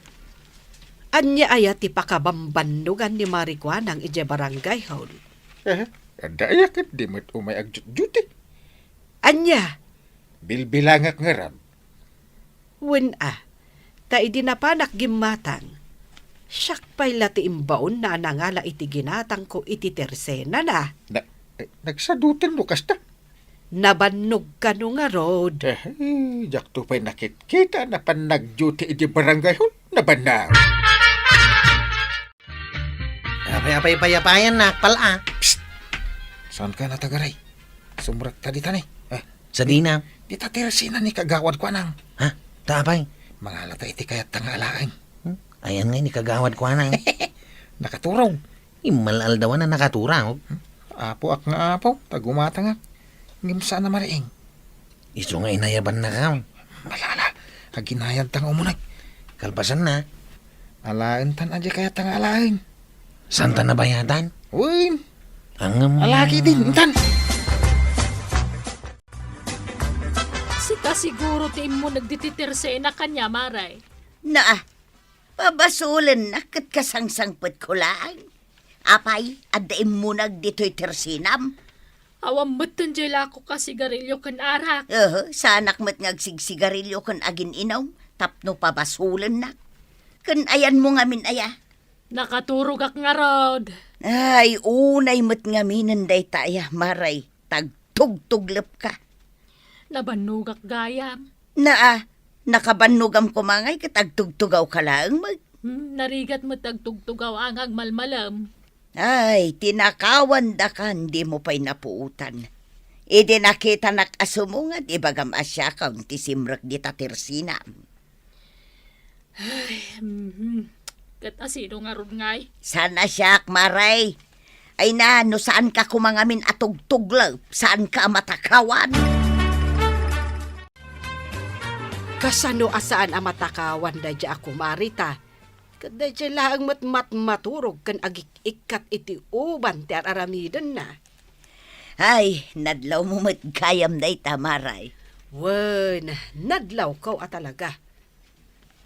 Anya aya ti pakabambandugan ni Marikwan ang ije barangay hall. Ada ayakit, di met umay agjut-juti. Anya, Bilbilangak nga ram. wen ta idinapanak gimatang. Siyak pa'y lati imbaon na nangala iti ginatang ko iti tersena na. Nagsadutan no kasta. Nabannog ka no nga rod. Jakto pa'y nakit-kita na pan nagjuti iti barangay hon. Nabanaw. Apay payapayan na, pala. Saan ka natagaray? Sumrat ka dita ni. Sa dina. Dita tersina ni kagawad ko nang. Ha? Tapay. Mga lata iti kayat tangalaang. Ayan nga ni kagawad ko na. Nakaturaw. Imalal daw na nakaturaw. Apo ak nga apo. Tagumatang ak. Ngimsa na mariing. Iso nga inayaban na ka. Malala. Haginayan tang umunay. Kalpasan na. Alain tan aja kaya tang alain. Santa na bayatan? Uy, Ang alaki din, tan. Sika siguro ti mo nagdititirse na kanya, Maray. Na, pabasulan na kat kasangsangpet ko lang. Apay, adaim mo nagdito'y tersinam. Awam beton jela ko ka sigarilyo kan arak. Sanak mat ngagsigsigarilyo kan agin inaw, tapno pabasulan na. Kan ayan mo ngamin aya. Nakaturog ak nga rod. Ay, unay mat ngaminan day taya, Maray. Tagtugtuglap ka. Nabanugak gayam. Na, nakabanugam ko mangay katagtugtugaw ka lang mag. Narigat mo tagtugtugaw ang agmalmalam. Ay, tinakawan da ka, hindi mo pa'y napuutan. Idi nakita nak asumungan, ibagam asya ka, ti simrak di tatirsina. Kat asino nga ron ngay. Sana siyak, Maray. Ay na, no saan ka kumangamin atugtuglaw? Saan ka matakawan? Kasano asaan ang matakawan da dya ako, Marita? Kada dya lang maturog kan agik-ikat iti uban ti aramidan na. Ay, nadlaw mo matgayam day tamaray. Wen, nadlaw ko talaga.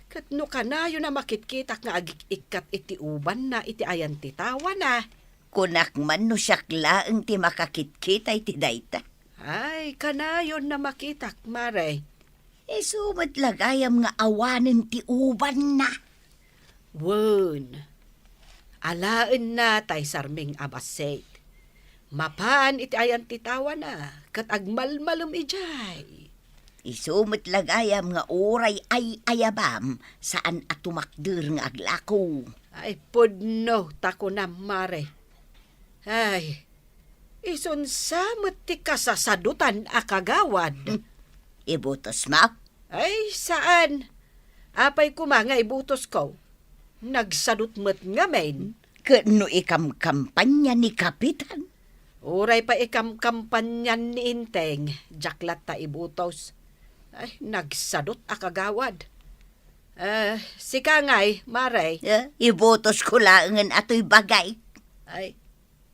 Kat no kanayo na makitkitak nga agik-ikat iti uban na iti ayan ti tawa na. Kunak man no siyak laeng ti makakitkita iti dayta. Ay, kanayon na makitak, Maray. Sumat lagayam nga awanin ti uban na. Wen, alaan na tay sarming abasate. Mapaan iti ayan ti tawa na, kat agmalmalum ijay. Isumat lagayam nga oray ay ayabam saan atumakder nga aglako. Ay, pudno, tako na, Mare. Ay, isunsamot ti kasasadutan akagawad. Ibutos mo? Ay, saan? Apay kumanga ibutos ko. Nagsadot mo't ngamen. Kano ikam kampanya ni Kapitan? Uray pa ikam kampanyan ni Inteng. Jaklat ta ibutos. Ay, nagsadot akagawad. Si Kangay, Maray. Ibutos ko laangan ato'y bagay. Ay,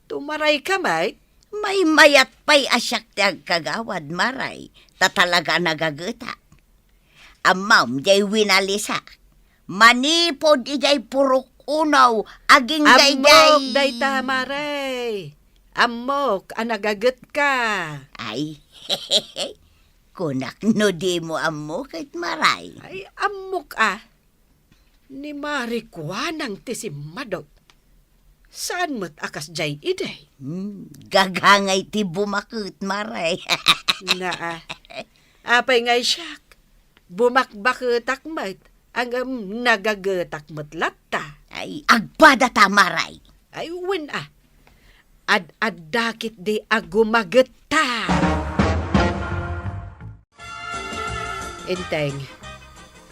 tumaray ka, mate. May mayat pa'y asyak ti agkagawad, Maray. Tatalaga nagagata. Amam, jay winalisa. Manipod ijay purok unaw, aging Amok, day. dayta, Maray. Amok, anagagat ka. Ay, hehehe. Kunak no di mo amok at Maray. Ay, amok ni Marikwanang tisimadot. Saan mo't akas jay iday? Gagangay ti bumakot, Maray. Na apay ngay siyak. Bumakbaketak mat. Ang nagagatak mat latta. Ay, agpada ta, Maray. Ay, win Ad-adakit di agumagata. Inteng,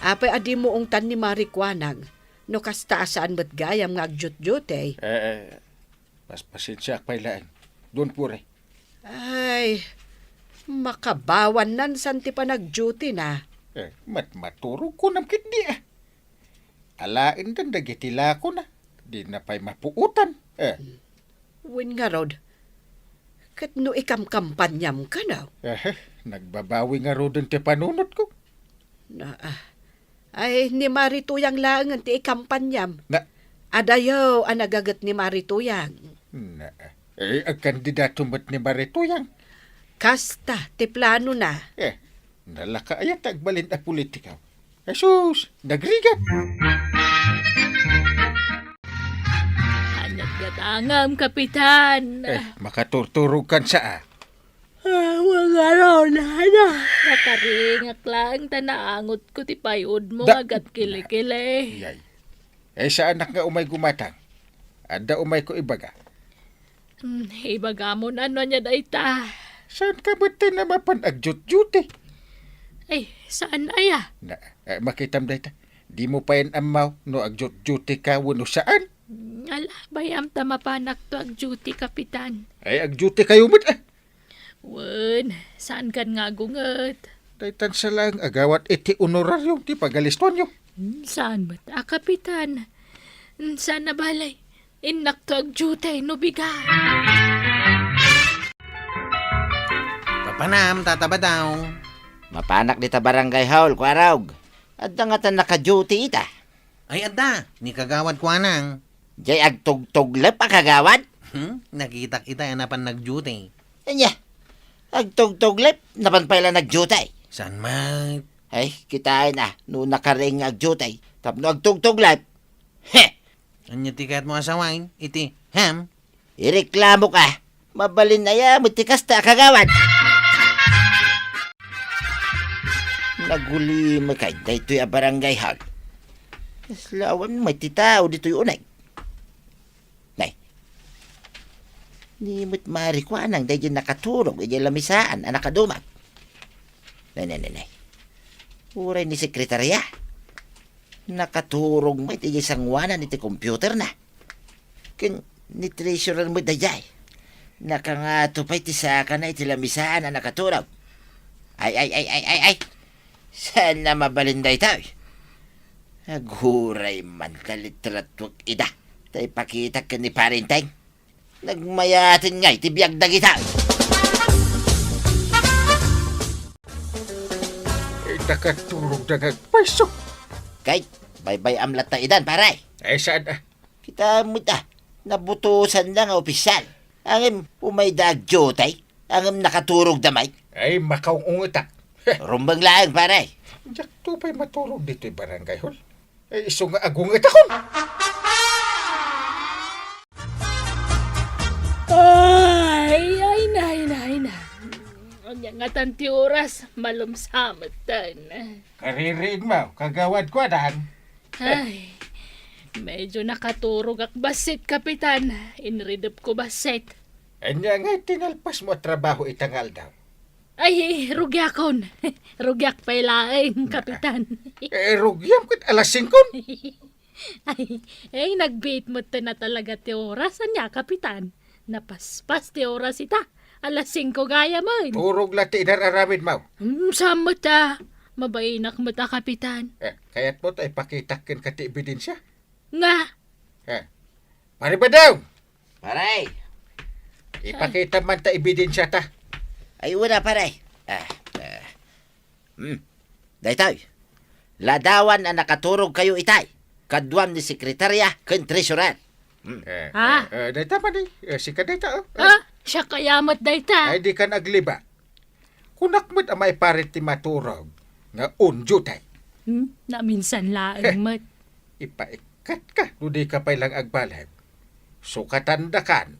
apay adi mo ong tan ni Marikwanang, no kastasaan mat gayam nga agjut-jut eh. Mas pasensya ak pailaan. Doon pure. Ay, makabawan nan santi pa nag-duty na. Maturo ko nam kit di. Alain dan dagitila ko na. Di na pa'y mapuutan. Win nga rod, kat no ikam-kampanyam ka na. Nagbabawi nga ro dun ti panunot ko. Ay, ni Marituyang lang ti ikampanyam. Na, Adayaw ang nagagat ni Marituyang. ang kandidato mo't ni Marituyang. Kasta, ti plano na. Nalaka ayat agbalin a politikaw. Jesus, nagrigat. Anat gatangam, Kapitan. Makaturturog kan sa Mga ron, nakaringak lang, tanaangot ko ti payod mo, agat kilikili. Yay. Sa anak nga umay gumatang. Ada umay ko ibaga. Ibaga mo na ano niya dayta. Saan ka ba't na mapan-agjut-jut Ay, saan aya? Makitam dayta. Di mo pa yan amaw no agjut-jut ka wano saan? Ala, bayam tama panak to ag duty, Kapitan. Ay agjut kayo mo't Wen, saan kan nga gunget? Daytan sa lang agawat iti honoraryo ti pagaliston nyo. Saan ba't kapitan? Saan na balay? Inak to ag jutay no biga. Papanam, tataba daw. Mapanak dita barangay hall, Kwarog. At nga ta naka-duty ita. Ay, adda, ni kagawad ko anang. Jay agtugtuglep ang kagawad. Nakita kita yan napan nag-duty. Anya, agtugtuglep, napanpayla nagjutay. San mat? Ay, kitain na, no nakaring agjutay. Tapno agtugtuglep. Heh, Anya tikat mo asawain? Iti, ham? ireklamo ka. Mabalin na ya, mutikas ta kagawad. Naguli makay, daytoy a barangay hall. Lawan may titao dito'y unay. Nay, ni mo't marikwanang dahil nakaturog, dahil lamisaan, anak kadumak. Nay. Uray ni sekretarya. Nakaturog mo iti sangwanan iti computer na. Kin ni treasurer mo dayay. Nakangato pa iti saka na iti lamisaan na nakaturog. Ay. Saan na mabalinday tayo? Naghuray man kalitratwag ida. Tay pakita ka ni parinteng. Nagmayatin nga iti biyag dagita. Ay nakaturog na nagpaiso. Kay, bye-bye amlat na idan, paray. Ay saan Kita mo ta, nabutusan lang ang opisyal. Angim umaydag jotay, angim nakaturog damay. Ay makaong ungutak. Rumbang laang, paray. Jak to pa'y maturog dito'y barangay hall. Ay iso nga agungat akon. Ay, na. Anya nga tanti oras, malumsamatan. Kaririig mo, kagawad ko adan. Ay, medyo nakaturog ak basit, kapitan. Inridop ko basit. Anya nga tinalpas mo trabaho itangal daw. Ay, rugyakon. Rugyak pa ilaing, kapitan. Rugyam kat alas 5. Ay, nagbait mo na talaga ti oras. Anya, kapitan? Napaspas ti oras ita. Alas 5 gaya man. Turog lati inararamid mo. Samot ta. Mabainak mo ta, kapitan. Kaya't mo tayo pakitakin kati ebidensya. Nga. Pari ba daw? Paray. Ipakita man ta ebidensya ta. Ay, wala, paray. Daytoy, ladawan na nakaturog kayo itay. Kadwam ni sekretarya ken treasurer. Dahil tama ni. Si kadayta. Siya kayamat dayta. Ay di ka nagliba. Kunakmat ang may parit ti maturog. Nga unjutay. Naminsan laang mat. Ipaikat ka. Ludi ka pa ilang agbalay. Sukatanda kan.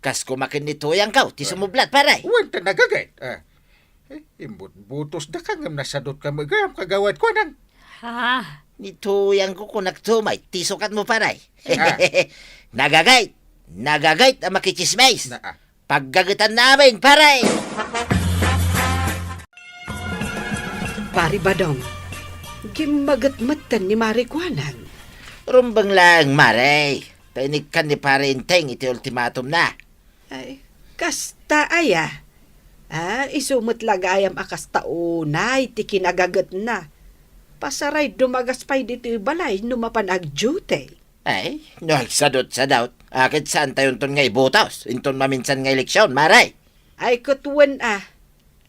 Kas kumakin nito yang kau, ti sumublat, paray. Uwan ta nagagayt. Imbut butos da ka ngam nasadot ka magayam kagawad ko nang. Ha? Nito yang ko kunak tumay, ti sukat mo, paray. Nagagayt ang makichismays. Paggagatan namin, paray. Pari Badong, gimagat-matan ni Marikwanan. Rumbang lang, maray. Tainig kan ni parinteng iti ultimatum na. Ay, kasta aya. Isumot lagayam akas taunay, ti kinagagat na. Pasaray dumagas pa'y dito balay, numapan agjute. Ay, nagsadot sa daut. Akit saan tayo ton nga ibutos? Inton maminsan nga eleksyon, maray. Ay kutuan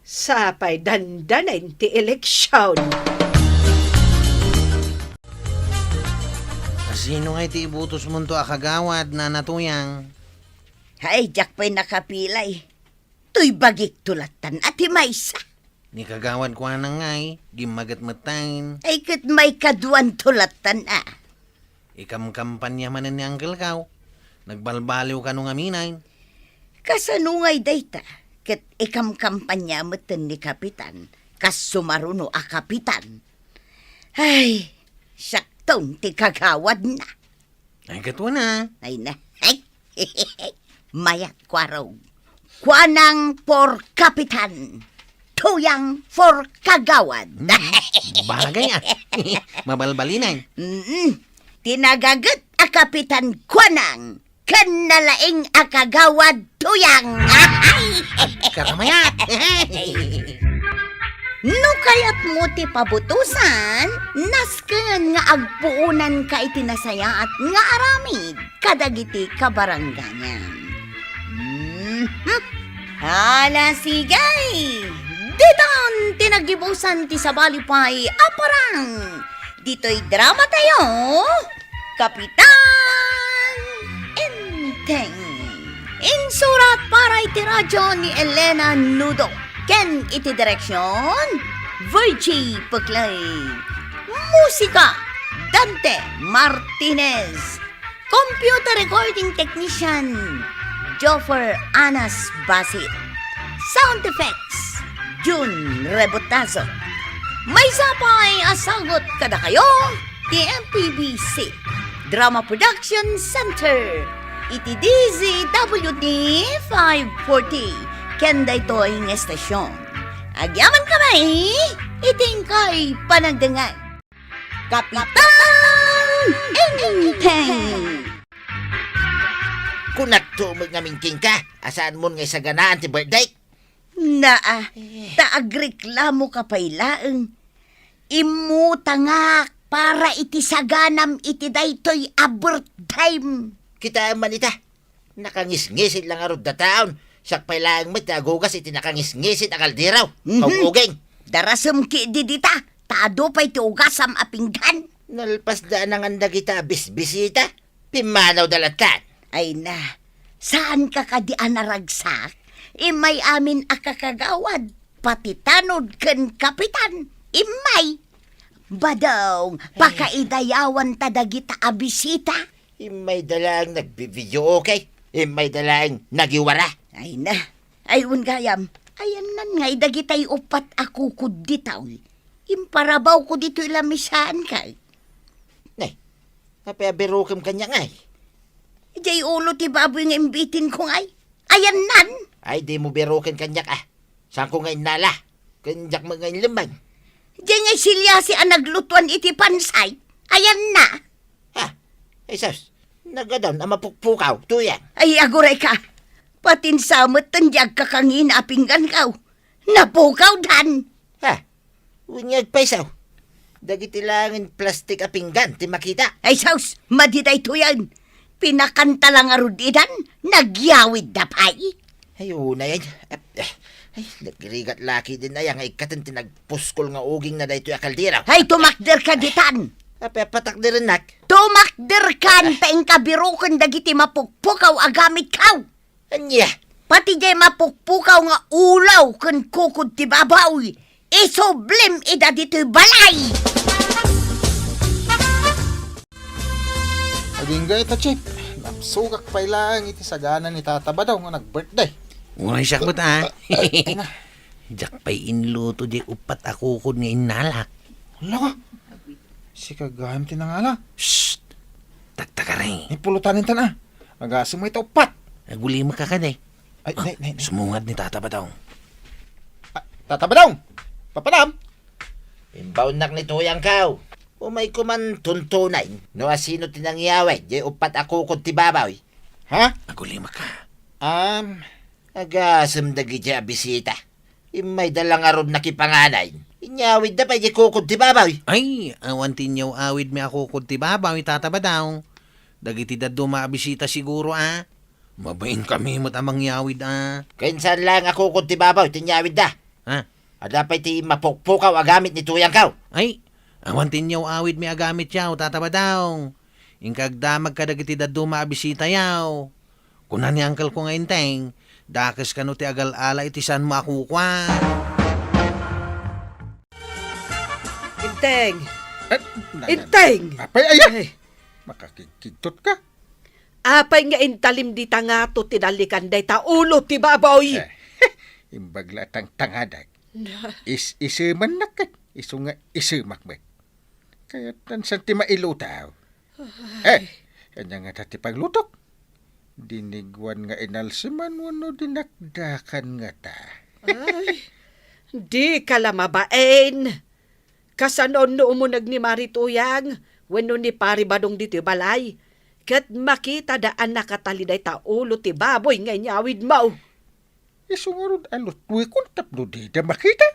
sapay dandanan ti eleksyon. Sino nga iti ibutos mo to akagawad na natuyang? Ay, jak pa'y nakapilay. Tuy bagik tulatan at himaysa. Ni kagawad ko anang ngay, gimagat-matain. Ay, kat may kaduan tulatan Ikam kampanya man ni Uncle Kaw. Nagbalbaliw ka nung aminain. Kasanungay dayta. Kat ikam kampanya matan ni kapitan. Kas sumaruno a kapitan. Ay, saktong ti kagawad na. Ay katwa na. Ay na. Ay, mayat kwaraw. Kwanang for kapitan. Tuyang for kagawad. Bagay Mabalbalinay. Tinagagat a kapitan kwanang. Kanalaing a kagawad tuyang. Karamaya. No kayat mo ti pabutusan, nasken nga agpuunan ka itinasaya at nga aramid kadagiti kabarangganyan. Hala sigay! Diton tinagibusan ti sabalipay aparang! Dito'y drama tayo, Kapitan Enteng. Insurat para iti radyo ni Elena Nudo. Ken iti direksyon, Virgie Puklay. Musika, Dante Martinez. Computer recording technician, Joffer Anas Basit. Sound effects, June Rebotazo. May sapay asagot kada kayo, ti MPBC Drama Production Center. Iti DZWD 540. Kenda ito ang estasyon. Agyaman kami, iting kay panagdangan. Kapitan Enteng! Kunakto mo nga mingking ka, asaan mo nga sa ganaan ti birthday? Naa, taagreklamo ka pailaeng. Imutangak para iti saganam iti daytoy a birthday. Kita man ita, nakangisngisit lang arod da taon. Sakpay lang mo, tagugas iti nakangisngisit ang kaldiraw. Kauging. Darasam ki didita, taado pa'y tiugasam apinggan. Nalpas daan ang anda kita bisbisita. Pimanaw dalatan. Ay na, saan ka kadian naragsak? Imay amin akakagawad, pati tanod ken kapitan. Imay. Badong, pakaidayawan tadagita abisita. Imay dalang nagbi-video okay. Imay dalang nagiwara. Ay na, ayun gayam. Ayan nan nga, idagitay upat ako kuditaw. Imparabaw ko dito ilamisaan kay. Nay, napabirukim kanya ngay. Ijay ulo ti baboy nga imbitin ko ngay. Ayan nan. Ay, di mo birukin kanyak ah. Saan ko ngayon nala? Kanyak mo ngayon limang. Ijay nga silya si anaglutuan iti pansay. Ayan na. Ha? Ay, sus. Nagadon, mapukpukaw. Tuyan. Ay aguray ka. Patin samot tandyag kakangin apinggan kaw. Napukaw dan. Ha? Unyag paisaw. Dagiti langin plastik a pinggan, ti makita. Ay saus, madiday to yan. Pinakanta lang arudidan, nagyawid da pay. Ay, una yan. Ay, nagrigat laki din na yan. Ay, katan tinagpuskol nga uging na dahito akaldiraw. Ay tumakder ka ditan. Ape, patak din rin nak. Tumakder kan taing kabirukan dagiti mapukpukaw agamit kaw. Anya? Pati jay mapukpukaw nga ulaw kan kukod ti babaw. Isoblim ida dito'y balay. Adinggay ta, Chip. Napsugak pa ilang iti sagana ni Tata ba daw nga nag-birthday. Unay siya ko ta. Ay na. Jak pa'y inluto di upat ako kod nga inalak. Wala ka. Si kagahim tinangala. Shh! Tagtaka rin. Ipulutanin ta na. Agasim mo ito upat. Naguli mo ka ka, Ay, nay. Sumungad ni Tata ba daw? Tata ba daw? Papadam. Imbaw nak ni tuyang kaw. Umay ko man tuntunay. No asino tinangyaway. Di upat ako kung tibabaw. Ha? Naguli mo ka. Agasam dagi dya bisita. Imay dalang arod na kipanganay. Inyawid na pa di kukod tibabaw. Ay, awan tinyaw awid mi ako kod ti babaw, Tata ba daw? Dagiti daddo maabisita siguro Mabain kami mo't amang yawid Kainsan lang ako kung tibabaw. Tinyawid na. Ha? Adapay ti mapukpukaw agamit ni tuyang kaw. Ay, awan tinyaw awid mi agamit yaw, Tata ba daw? Inkagdamag ka dagiti daddo maabisita yaw. Kunan ni angkel ko nga inteng, dakas ka no ti agal-ala itisan mo ako kwa. Inteng! Ay, Inteng! Apay, ayan. Ay, Makakikigtot ka. apay nga intalim di tangato tinalikan day ta ulo ti baboy. Imbagla tang tangadag. Isiman nakat. Isu nga isimak ba. Kaya tansan ti mailutaw. Kanya nga tati paglutok. Dinigwan nga inalsiman wano dinakdakan nga ta. Ay, di ka lamabain. Kasanon no umunag ni Marituyang, wenno ni pari badong dito balay. Kat makita daan nakataliday ta ulo ti baboy nga nyawid mo. Isu nga rod alot. Uy kung tapno di da makita.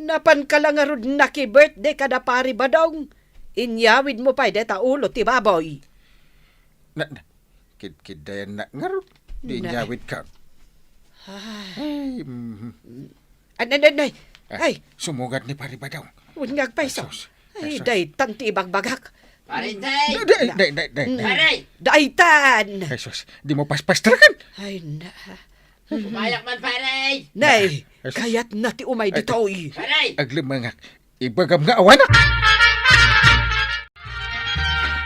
Napan ka lang nga rod naki-birthday kada pari badong. Inyawid mo pa deta ulo ti baboy. Kid-kidayan na nga ron. Di Na. nyawid ka. Ay, Anay. Ay, sumugad ni Pari Badaw. unyag pa iso. Sus. Ay, Sus. day tanti ibagbagak. Parintay! Day. Paray! Daitan! Jesus, di mo paspastrakan. Ay, na. Umayak man, paray! Nay, Ay, sus. kayat na ti umay ditoy. Paray! Aglimangak. Ibagam nga awan.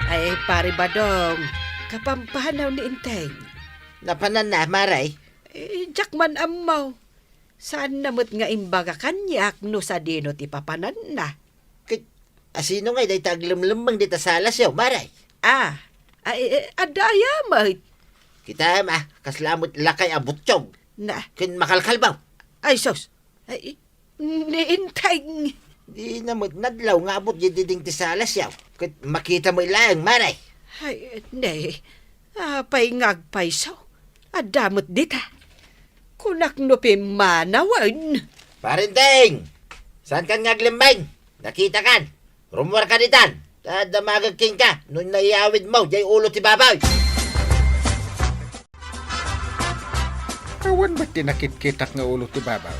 Ay, pari badong. Kapampanaw ni Inteng. Napanan na, maray. Jakman amaw. Saan namot nga imbaga kanyak no sa dino ti papanan na? Asino nga, day taglimlimang dita salas yaw, maray. Adaya may. Kita ma, kaslamot lakay abutsyog. Na, Kin makalkalbaw. ay sos. Ay, ni Inteng. Di namot nadlaw nga abot diding ti salas yaw. Kit makita mo ilang, maray. Ay, ne. Apay ngagpay so. Adamot dita. Kunak no pimanawan. Parinteng! Saan kan ngaglimbang? Nakita kan? Rumor ka ditan. Damagag king ka. Nung naiyawid mo, jay ulo ti babaw. Awan ba't tinakit-kitak nga ulo ti babaw?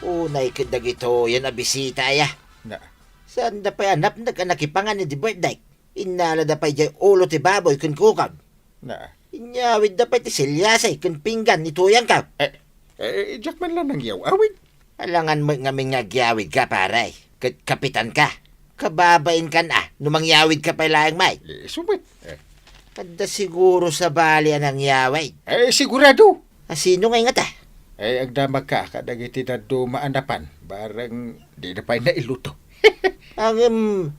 Unay kidag ito, yan na bisita ya. Na, Saan da pa yanap nagkanakipangan ni di birthday? Inala da pa jay ulo ti baboy kun kukag. na. Inyawid da pa ti silyasay kun pinggan ni tuyang ka. Diyak man lang ng yaw. Awid. Alangan mo nga mingagyawid ka paray. Kapitan ka. Kababain ka na. Numangyawid ka pa lang may. Sumit. Kada siguro sa bali ang yawid. Sigurado. Sino nga nga ta? Agdamag ka, kadagiti na dumaanapan. Barang di na pa na iluto. Ang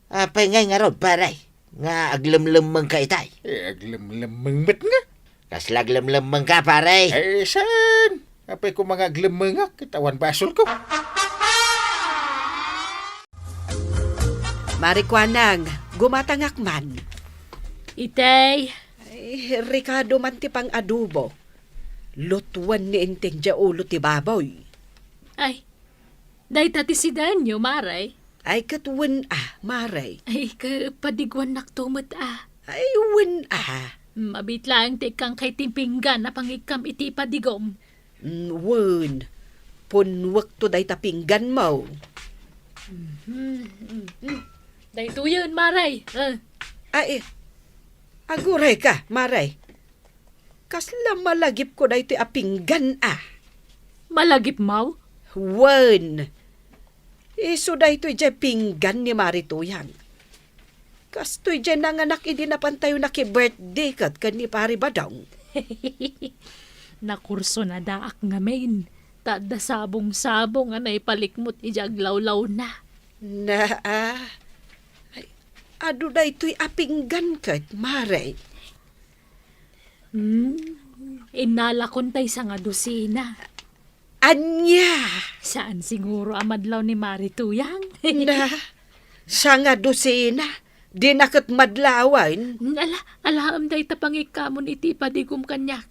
apay nga rod paray. Nga aglamlamang ka itay. Aglamlamang mat nga. Kaslaglamlamang ka paray. Saan? Apay ko mga aglamang kitawan basol ko. Marikwanang, gumatangak man. Itay, Ay, Ricardo man ti pang adobo. Lutuan ni Inteng ja ulo ti baboy. ay, day tati si Danyo, maray. Ay katuwan maray. Ay, kapadigwan naktumot Ay wen Mabit lang ti kang kay timpinggan na pangikam iti padigom. Wen. Punwak to day tapinggan mo. Day tuyon, maray. Ay, aguray ka, maray. Kasla malagip ko day ti apinggan Malagip mau? Wen. Iso day to jay pinggan ni Marituyang. Kastoy dyan nanganak idi na pantayo na ki-birthday kat kan ni Pari Badong. Nakurso na daak nga main. Tada sabong-sabong anay palikmot ijaglawlaw na. Na ay, adu da ito'y apinggan kat, Maray. Inalakon tay sa nga dosina. Anya, Saan siguro amadlaw ni Marituyang? na, sa nga dosina, di nakat madlawan. Alaam day tapangikamon iti padigom kanyak.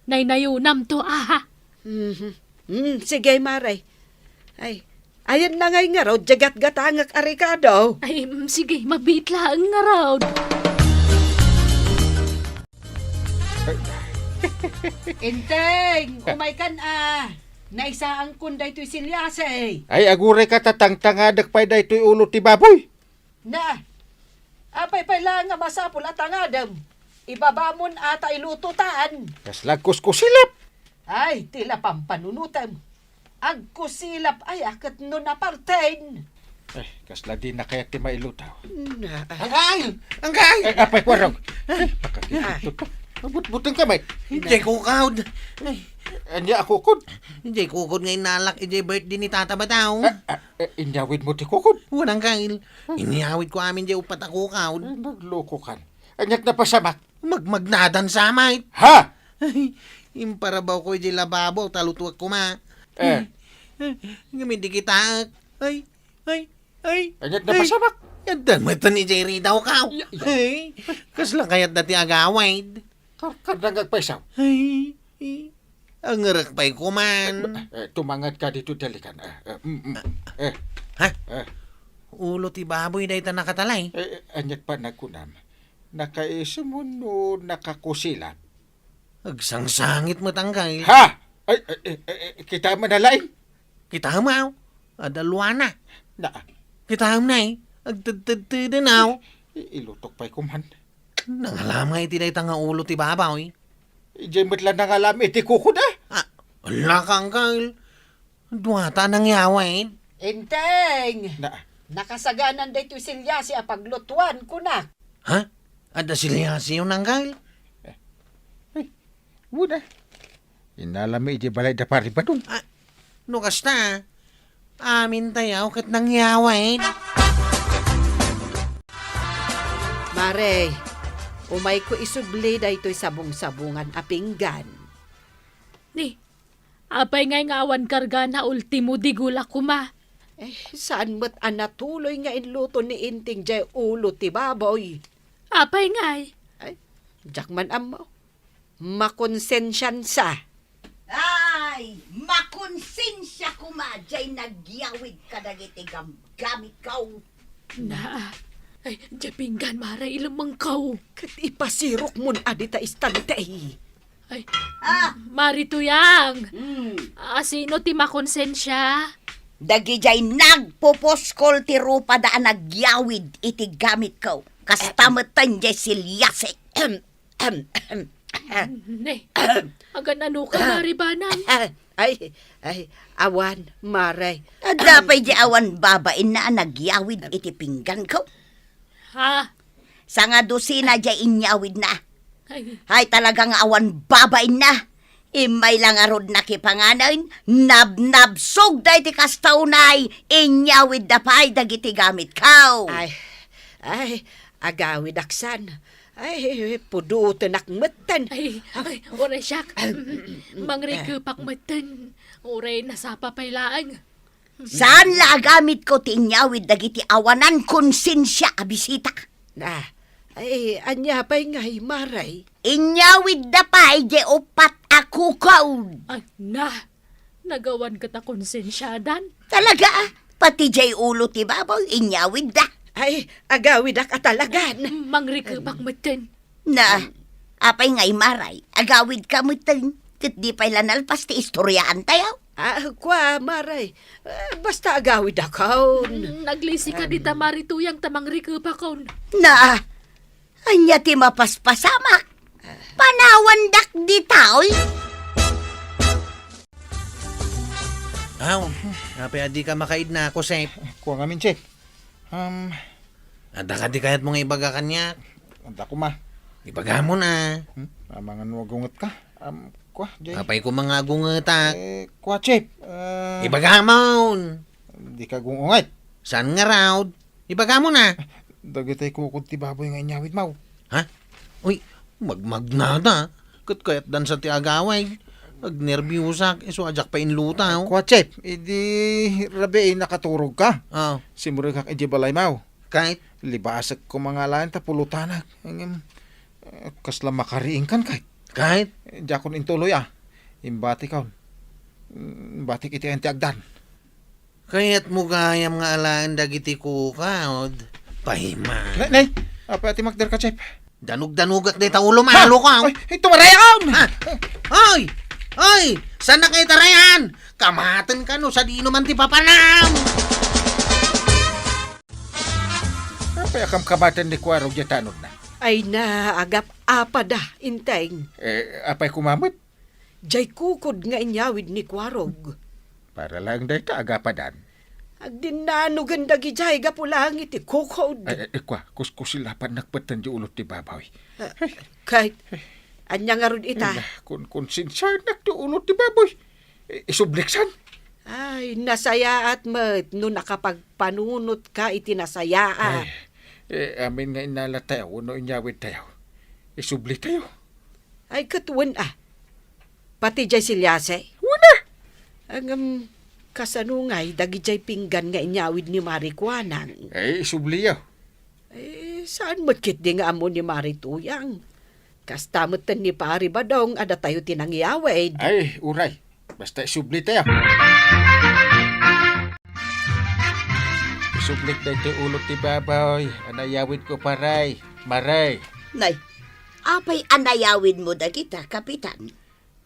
Naynayunam to Sige, Maray. Ay, ayan na ngay nga raw, jagat-gatangak arikado. Ay, sige, mabitla ang nga raw. Inteng, umay kan Naisaan kun da ito'y silyase. Ay, aguray ka tatang-tangadak pa da ito'y ulo ti baboy. Na, apay lang nga masapul at angadam. Ibabamon ata ilututan. Kaslagkos ko silap. Ay, tila pampanunutan. Agkusilap ay akat no napartain. Ay, kasla di na kaya ti mailutaw. Na, Ang gail! Ay, apay warog. Pakakito pa. Abot-butang kamay. Hindi kukawd. Anya ako kun. Hindi kukod nga inalak. Hindi birthday ni Tata Bataw. Inyawid mo ti kukun. Walang kail. Inihawid ko amin di upat ako kawd. Nagloko kan. Anyak na pasamak. Magmagnadan sa amay. Ha? Ay, imparabaw ko di lababo. Talutuak ko ma. Gamindi kita. Ay. Anyak na pasamak. Yan mata ni Jerry daw kaw. Ay, kaslang kayat dati agawid. Karkadang agpaisaw. Ay, Ang ngerak pa'y kuman. Tumangat ka dito dalikan. Ha? Ulo ti baboy day ta nakatalay. Anyat pa nagkunam. Nakaisumun nakakusilap. Agsangsangit mo tangkay. Ha! Kita manalain? Kita hamaw. Adalwana. Na, Kita hamnay. Agtadtadtadanaw. ilutok pa'y kuman. Nangalam nga iti day ta nga ulo ti baboy. Ijay matla nang alam iti kuko na. Ala kang kal. Duwata nang yawain. Inteng! Na, Nakasaganan da ito silya si apaglutuan ko na. Ha? Ada sila siyo nang kal. wala. Inalami iti balay da pari ba dun? No kasta. Amin tayaw kat nang yawain. Mare, umay ko isubli da ito'y sabong-sabungan apinggan. Ni, apay ngay ngawan karga na ultimo di gula kuma. Saan mo't anatuloy nga inluto ni Inting jay ulo ti baboy? Apay ngay. Jakman amo, makonsensyan sa. Ay, makonsensya ko jay nagyawid ka dagiti gamit kau. Na, ay, japinggan mare ilamang kau. Kat ipasirok mun adita istante. Ay, Ah, Marituyang. Sino ti makonsensya? dagi jay nagpuposkol ti rupa daan nagyawid iti gamit kau. Kastamatan jay silyase. Ne, agan ano ka maribanan? Ay, awan, Mare. Dapay jay awan babain na nagyawid iti pinggan kau. Ha? Sa nga dosina jay inyawid na. Ay, Ay talagang awan babain na. Imay lang arod nakipanganain, nab-nabsog day ti kastaunay, inyawid da pa'y dagiti gamit kau. Ay, agawid aksan. Ay, puduto nakmatan. ay, oray siyak. Mangrikupak matan. Oray nasapa pailaan. Saan la gamit ko ti inyawid dagiti awanan konsensya abisita? Ay, anya pa'y ngay, Maray. Inyawid da pa'y di upat ako kau. Ay, nagawan ka ta konsensyadan. Talaga pati jay ulo ti babaw, inyawid da. Ay, agawid ak atalagan. Mangrikupak matan. Na, apay ngay maray, agawid ka mo tin. Kat di pa'y lanalpas ti istoryaan tayo. Kwa, Maray. Basta agawid akaw. Naglisi ka di ta Marituyang tamangrikupak kon. Na, anya ti mapaspasamak. Panawandak di taoy. Apay adi ka makaid na ako, Sep. Kuha ngamin, Chef. Ada ka di kayat mga ibaga kanya. Anta ko ma. Ibaga mo na. Mga nuwagungat ka. Kuha, Jay. Apay ko mga gungetak. Kuha, Chef. Ibaga mo. Di ka gungungat. Saan nga raw? Ibaga mo na. Dagitay kukunti baboy nga inyawit mau. Ha? Uy, magmagnada. Kat kayat dan sa ti agaway. Agnerbyusak. Iso ajak pa inlutaw. Kuha, Chef. Idi rabi nakaturog ka. Oh, Simurag kang iji balay mau. kahit. Libasak ko mga lain ta pulutanak. Kasla makariing kan kahit. Kahit. Jakon intuloy Imbati kaon. Imbati kiti ang tiagdan. Kaya't mo gayam nga alaan dagiti kukawd. Pahima. Nay, apa ati magder ka, Chef? Danug-danugat di taulo mahalo ka. Ay, tumarayaon! Ha? Ay! Ay! Saan na kayo tarayan? Kamatan ka no, sa di naman ti papanam! Apa yakam kabatan ni Kuwarog yatanod na? Ay na, agap apada, Inteng. Apay kumamot? Jay kukod nga inyawid ni Kwarog. Para lang dahi ka agapadan. Agdinanugan dagi jay gapulang iti kukod. Kwa, kuskusilapan nakpatan di ulot di babawi. Kahit, anya nga ron ita. Kung sinsar nak di ulot di baboy. Isubliksan. Ay, nasaya at mat, no nakapagpanunot ka iti nasaya. Amin nga inala tayo, no inyawid tayo. Isubli tayo. Ay, katuwan Pati jay silyase. Wala! Ang kasanungay, dagi jay pinggan nga inyawid ni Marikwanang. Isubli yaw. Saan matkit di nga amo ni Marituyang? Kastamutan ni Pari Badong ada tayo tinangyawid. Ay, uray. Basta isubli tayo. Isublit na ito ulot ti baboy. Anayawid ko paray. Maray. Nay, apay anayawin mo da kita, kapitan.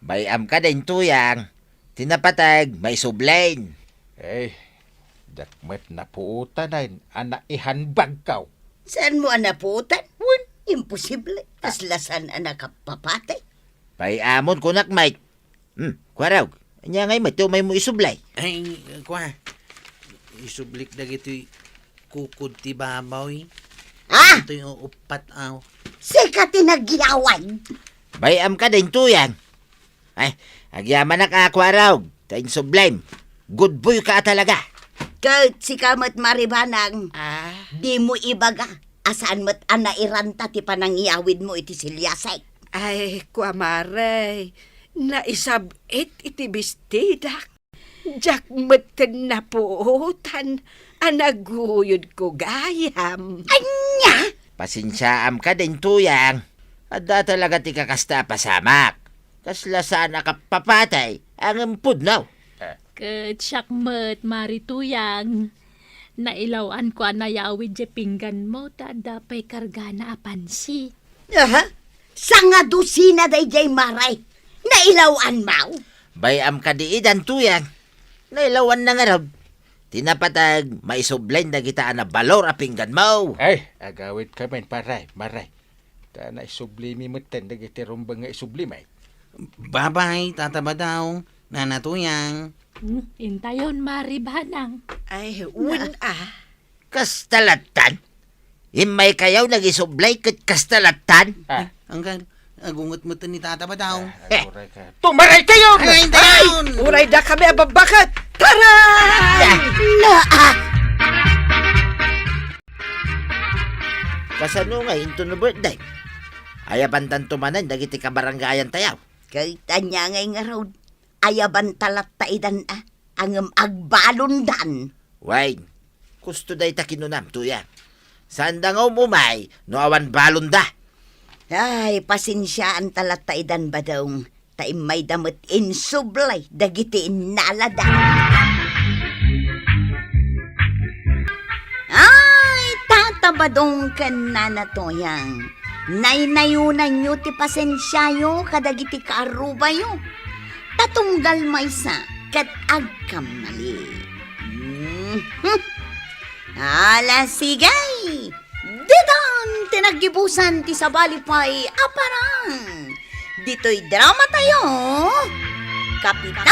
Bayam ka din tuyang. Tinapatag, may sublain. Eh, dakmet na puutan na ana ihanbag kaw. Saan mo anaputan? Wen, imposible. Aslasan anak kapapate. Bayamon kunak, mate. Kwaraw. Anya ngay may mo isublay. Ay, kwa. Isublik na ito'y kukod ti baboy. Ah, Ito'y upat aw. sika tinagyawan. Bayam ka din tuyang. Ay, agyaman na ka, kwaraw. Tain sublime. Good boy ka talaga. Kahit si kamat maribanang, Ah. di mo ibaga. Asaan mo't anairanta ti panangyawid mo iti silyasay. Ay, kuamare, naisabit iti bistidak. Jak meten na puutan, anaguyod ko gayam. Anya! Pasensyaam ka din tuyang. Adda talaga ti kakasta pasamak. Kasla sana ka papatay ang impudnaw. Ketsyakmet marituyang. Nailawan ko anayawid je pinggan mo ta dapay kargana apansi. Aha, sanga dusina day jay maray. Nailawan mau. Bayam ka di idan tuyang. Nailawan na nga raw. Tinapatag, may sublain na kita na balor a pinggan mo. Ay, agawid ka men paray. Maray. Ta na isublimi mo ten. Dagiti rumbang nga isublimay. Babay, tataba daw. Nanatuyang. Intayon maribanang. Ay, un Kastalatan? Himay kayaw nag-isublay kat kastalatan? Ah, Hanggang agungot mo ni tataba daw. aguray ka. Tumaray kayo! Ay, down! uray da kami ababakat. Tara! Kasano nga into no birthday? Ayabantan tumanan dagiti kabaranggayan tayaw. Kahit anya ngay nga raw, ayaban talat taidan ang agbalundan. Wine, gusto day ta kinunam tuya. Saan da nga umumay, no awan balon da. Ay, pasensyaan talat taidan ba daw, taim may damot insublay, dagiti inalada. Ay, tatabadong ka na natoyang. Naynayunan nyo ti pasensyayo kadagiti kaarubayo. Tatunggal maysa kat agkamali. Ala sigay! Didan tinagibusan ti sabalipay aparang. Dito'y drama tayo. Kapitan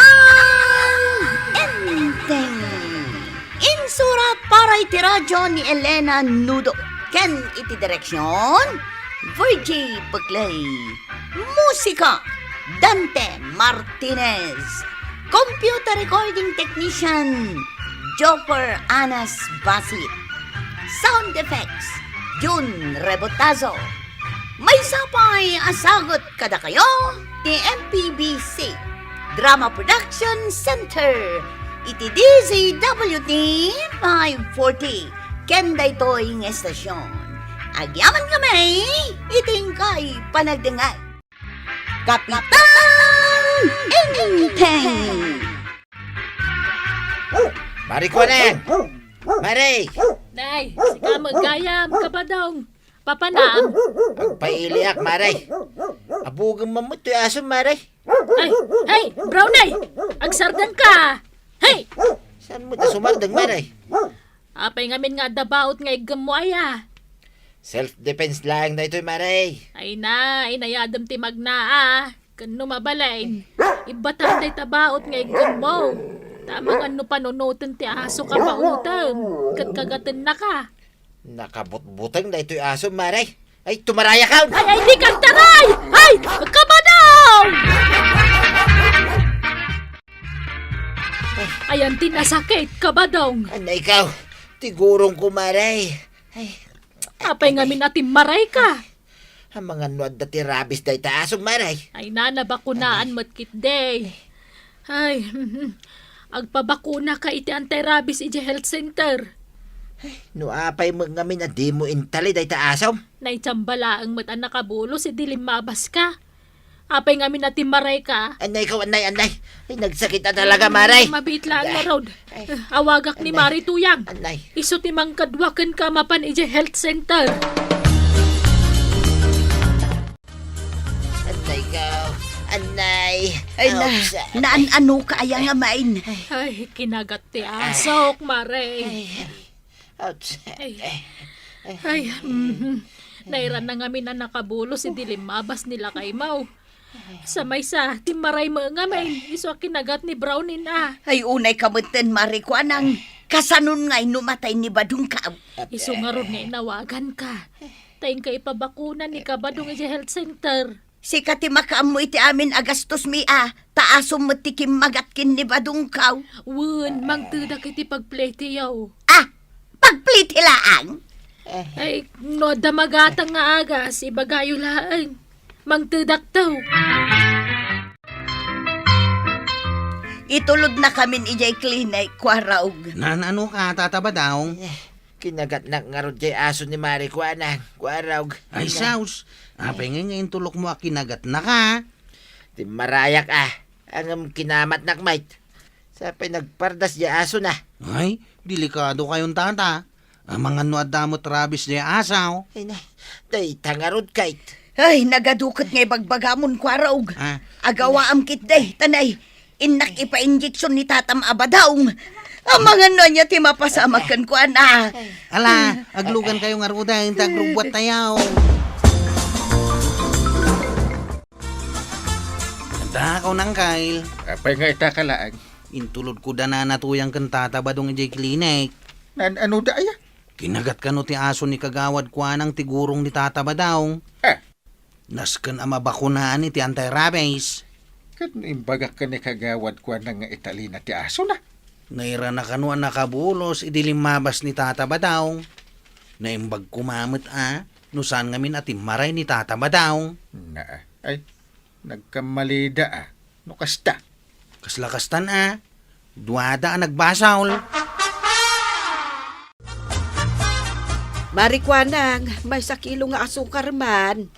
Enteng. Insurat para iti radyo ni Elena Nudo. Ken iti direksyon Virgie Buckley. Musika Dante Martinez. Computer recording technician Joper Anas Basit. Sound effects Jun Rebotazo. May sapay asagot kada kayo ti MPBC Drama Production Center iti DZWT 540 Kenda ito'y ng estasyon. Agyaman kami, itingkay panagdingay. Kapitan Enteng! Mari ko na. Mari, Nay, si kamagayam kabadong. Papanam. pagpailiak, Mari. Abugang mamut to aso, Mari. Ay, hey, Brownay! Agsardan ka! Hey! Saan mo ta sumardang, Mari? Apay ngamin nga dabaot nga igamuaya. Self-defense lang na ito'y, Mari. Ay na, inayadam ti magnaa. Kano mabalain. Ibatan day tabaot nga igamo. Tamang ano panunutan ti aso ka pautan. Kat kagatan na ka. Nakabutbutang na ito'y aso, Mari. Ay, tumaraya ka! Ay, di kang taray! Ay, kabadaw! Ayan tinasakit, kabadong. Ano ikaw? Tigurong ko, Mari. Ay, Apay ngamin ating maray ka. ang mga nuad na tirabis na itaasong, Mari. Ay nanabakunaan mo't kit day. Ay, agpabakuna ka iti anti-rabies iti health center. No apay mo ngamin na di mo intali day taasom. Naitsambala ang mata nakabulo si dilim mabas ka. Apay nga minatimaray ka. Anay ko, anay. Ay, nagsakit na talaga, Maray. Mabitla ang narod. Awagak ni Mari Tuyang. Anay. Iso timang kadwakan ka mapan ije health center. Anay ko. Anay. Ay ano ka aya nga main. Ay, kinagat ti asok, Mare. Ouch. Ay, nairan na nga na nakabulo si dilim mabas nila kay Mau. Sa may sa, timaray mo nga may iso kinagat ni Brownie na. Ay unay kamuten mari ko anang kasanon nga'y numatay ni Badong ka. Iso nga ron nga inawagan ka. Tayong ka ipabakuna ni Kabadong ije health center. Si kati makaamo iti amin agastos mi taasom matikim magatkin ni Badong ka. Wun, magtuda kiti pagplete yaw. Pagpliti laang. Ay, no damagatang nga agas, ibagayo laang. Magtudak taw. Itulod na kamin ijay klinik, kwaraog. Ano ka, tataba daw? Kinagat na nga ron jay aso ni Mari Kuanang. Kuaraw. Ay, saus. Apay ngayon tulok mo kinagat na ka. Di marayak ang kinamat nakmait. Sapay nagpardas jay aso na. Ay, delikado kayong tata. Ang mga nuadamot rabis di asaw. Ay na, day tangarod kait. Ay, nagadukot ngay bagbagamon, kwaraog. Agawa am kit day, tanay. Inak ipa-injeksyon ni tatam abadaong. Ang mga niya ti mapasamakan ko, Ala, aglugan kayo nga ruda, yung tagrugwat tayaw. Takaw nang Kyle. Apay nga itakalaang. Intulod ko da na natuyang kan tataba dong ijay klinik. Ano da aya? Kinagat ka no ti aso ni kagawad kwa ng tigurong ni tataba daw. Naskan ama bakunaan ni ti anti-rabies. Kan imbagak ka ni kagawad ko na nga italina ti aso na. Naira na kanuan nakabulos, idilimabas ni tataba daw. Naimbag kumamit nusan ngamin at maray ni tataba daw. Na, ay, nagkamalida No kasta. Kaslakastan duwada nagbasaol. Mari Kuanang, may sakilo nga asukar man.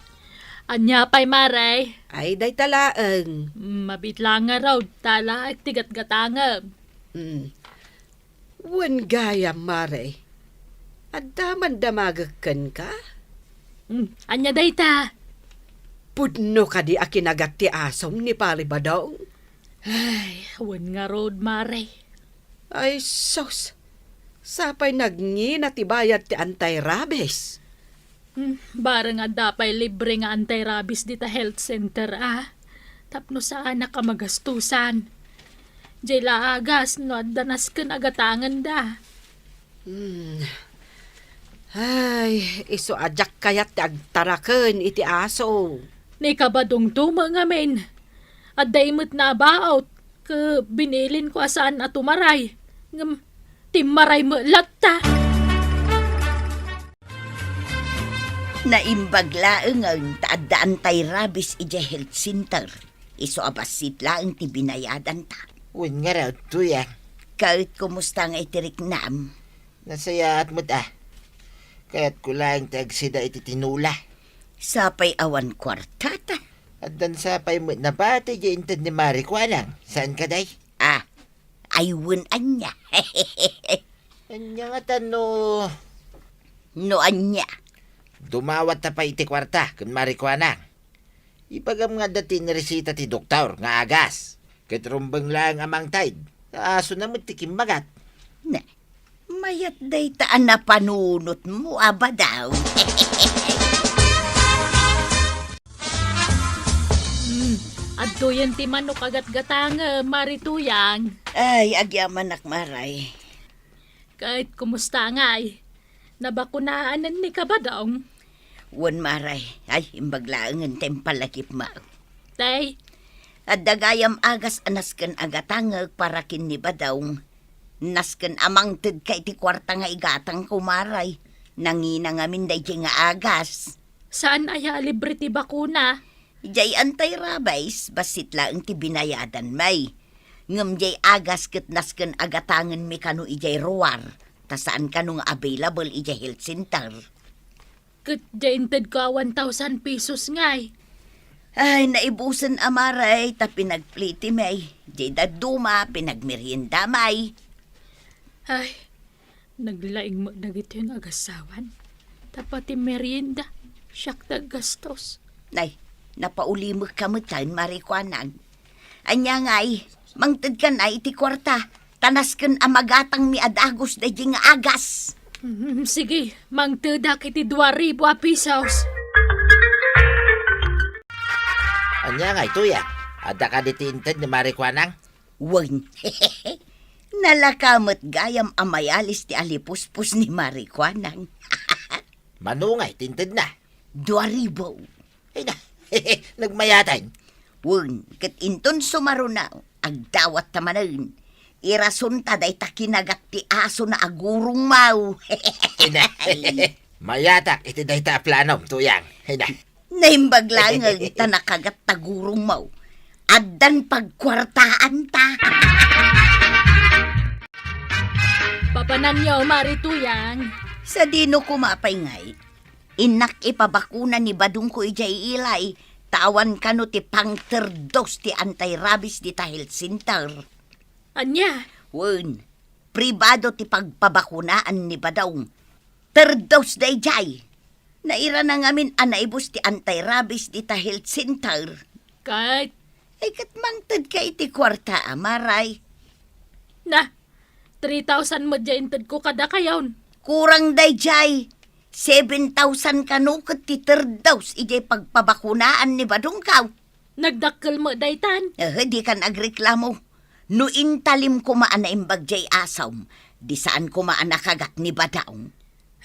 Anya pa'y Mare. Ay, day talaang. Mabitla nga raw, tala at tigat-gatangam. Wan gaya, Mare. At daman damagakan ka? Anya day ta. Pudno ka di akinagat ti asom ni Pali Badong. Ay, wan nga road, Mare. Ay, sos. Sapay nagngi na tibayad ti anti-rabies. Bara nga dapay libre nga anti-rabies dita health center Tapno saan ka magastusan. Jay laagas no danas ka nagatangan da. Ay, iso ajak kayat ti agtaraken iti aso. Ni kabadong tuma nga men. At daimot na baot. Ka binilin ko asaan at tumaray. Ngam, timaray mo latta. Naimbag laeng ang taadaan tay rabis ija health center. Iso abasit laeng ti binayadan ta. Uwan nga raw, tuyang. Kahit kumusta nga itirik nam. Nasaya at mo't Kaya't ko lang tagsida iti tinula. Sapay awan kwartata. At dan sapay mo na bati dyan intad ni Mari Kuanang. Saan ka day? Ayun anya. Anya nga tano. No anya. Dumawat na pa iti kwarta kun Mari Kuanang. Ipagam nga dati ni resita ti doktor nga agas. Kitrumbang lang amang tide. Aso na mo tikim magat. Na, mayat day taan na panunot mo, aba daw. Adto yan ti manok agat-gatang marituyang. Ay, agyaman nakmaray. Kahit kumusta nga nabakunaanan ni kabadong. Wan maray, ay, imbaglaangan tempalakip ma. Tay, At dagayam agas anasken agatangag para kin ni badawng. Nasken amang ted kay ti kwarta nga igatang kumaray. Nangina nga minday nga agas. saan aya libre ti bakuna? Ijay anti-rabies, basit lang ti binayadan may. Ngam jay agas ket nasken agatangan mi kanu ijay ruwar. Ta saan ka nung available ija health center? Kat jainted ko 1,000 pesos ngay. Ay, naibusan amaray, ta pinagpliti may. Jay duma, pinagmerienda may. Ay, naglaing mo dagito yung agasawan. Tapati merienda, siyak na gastos. Nay, napauli mo ka mo tayo, marikwanan. Anya ngay, mangtad ka na iti kwarta. Tanas kan amagatang mi adagos da nga agas. Sige, mangtedak iti 2,000 pesos. Anya nga ito ya. Ada ka ditinted ni Marikwanang? Wan, nalakamot gayam amayalis ti alipuspos ni Marikwanang. Manungay, tinted na. 2,000. Ay na, nagmayatan. Wan, kat inton sumarunaw, agdawat tamanan. Irason ta day ta kinagat ti aso na agurong mau. Ay na, mayatak iti dayta planom, tuyang. Ay na. Naimbag lang ang ta nakagat tagurong mau. Addan pagkwartaan ta. Papanan niyo, Marituyang. Sa dino kumapay ngay, inak ipabakuna ni Badong ko ijay ilay, tawan kano ti pang-terdos ti anti-rabies di ta health center. Anya, Wen, pribado ti pagpabakunaan ni Badong. Terdos da ijay. Naira na ngamin anaibos ti anti-rabies di ta health center. kahit Ay kat mangtad ka iti kwarta, amaray. na, 3,000 mo jainted ko kada kayawn. Kurang day jay. 7,000 kanukot ti terdos ijay pagpabakunaan ni Badong kaw. Nagdakkel mo daytan. Di kan agreklamo. No intalim ko maan na imbag jay asam, di saan ko maan nakagat ni Badaong.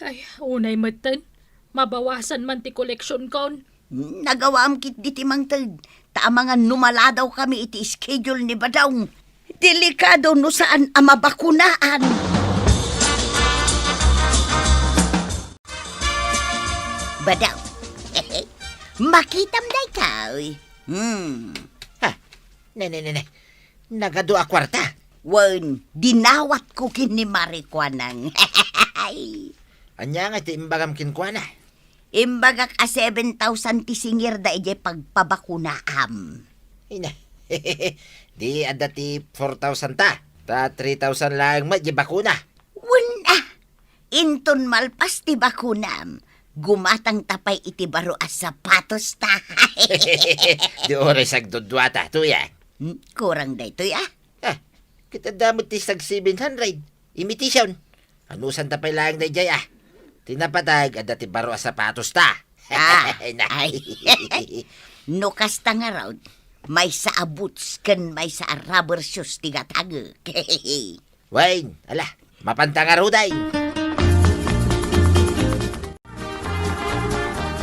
Ay, unay matan. Mabawasan man ti koleksyon kon. Nagawa am kit di timangtag. Taamangan numaladaw kami iti schedule ni Badaong. Delikado no saan ang mabakunaan. Badaong, makitam day ka, oy. Ha, ne. Nagadua kwarta. Wan, dinawat ko kin ni Marikwanang. Anya nga iti imbagam kinkwana. Imbagak a 7,000 ti singir da ije pagpabakunaam. Ay na. Di ada ti 4,000 ta. Ta 3,000 lang ma, di bakuna. Wala. Inton malpas ti bakunam. Gumatang tapay iti baro as sapatos ta. Di oras agdudwata, tuyang. Kurang da ito ya. Ah, kita damot ti sag 700. Imitasyon. Anusan tapay lang na jay ah. Tinapatag ada ti baro a sapatos ta. Ay na. Ay. No kasta nga raw, may sa abuts ken may sa rubber shoes ti gatag. Wayne, ala, mapantanga ruday.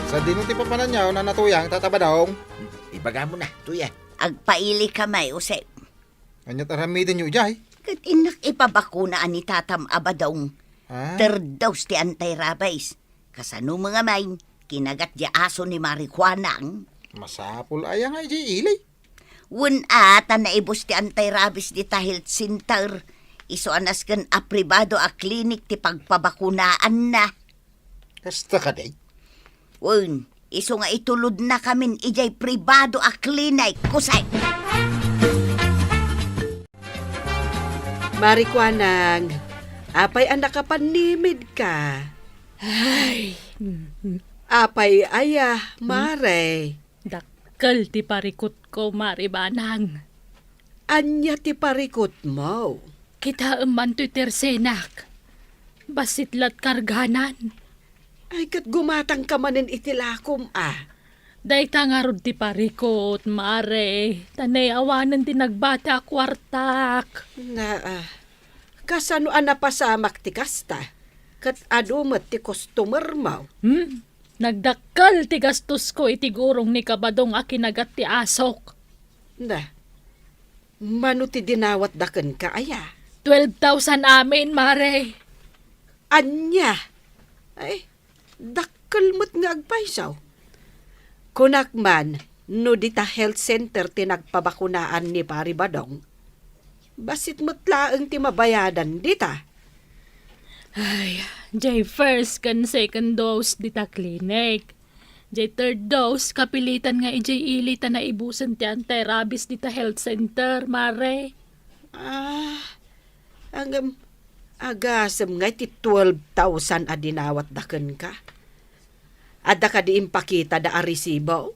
Sa dino ti papanan niya na natuyang tatabadong. Ibaga mo na, tuyang. Agpaili ka may usep. Anyat aramidin niyo ijay. Kat inak ipabakunaan ni tatam abadong. Ah, Terdaws ti anti-rabies. Kasano mga main, kinagat di aso ni Marikwanang. masapul aya nga ijay ilay. Wun ata na ibos ti anti-rabies di ta health center. Iso anas kan a pribado a klinik ti pagpabakunaan na. Kasta ka day. Wun, iso nga itulod na kamin ijay pribado a klinik. Kusay! Marikwanang, apay anak ka panimid ka. Ay, Apay aya, mare. dakkel ti parikot ko, Maribanang. Anya ti parikot mo. Kita eman to'y tersenak. Basitlat karganan. Ay kat gumatang ka manin itilakom ah. Day tangarod ti parikot, Mare. Tanay awanan ti nagbata kwartak. Kasano napasamak ti kasta? Kat adumat ti customer mo. Nagdakkel ti gastos ko iti gurong ni Kabadong a kinagat ti asok. Mano ti dinawat daken ka aya? 12,000 amin, Mare. Anya? Ay, dakkel mo't nga agpaysaw. Kunak man, no di ta health center ti nagpabakunaan ni Pari Badong. Basit mo't laeng ti mabayadan dita. Ay, jay first kan second dose dita clinic. Jay third dose kapilitan nga ijay ilita na ibusan ti anti-rabies dita health center, mare. Ang agasam nga iti 12,000 adinawat daken ka. Adda ka di impakita da a resibo.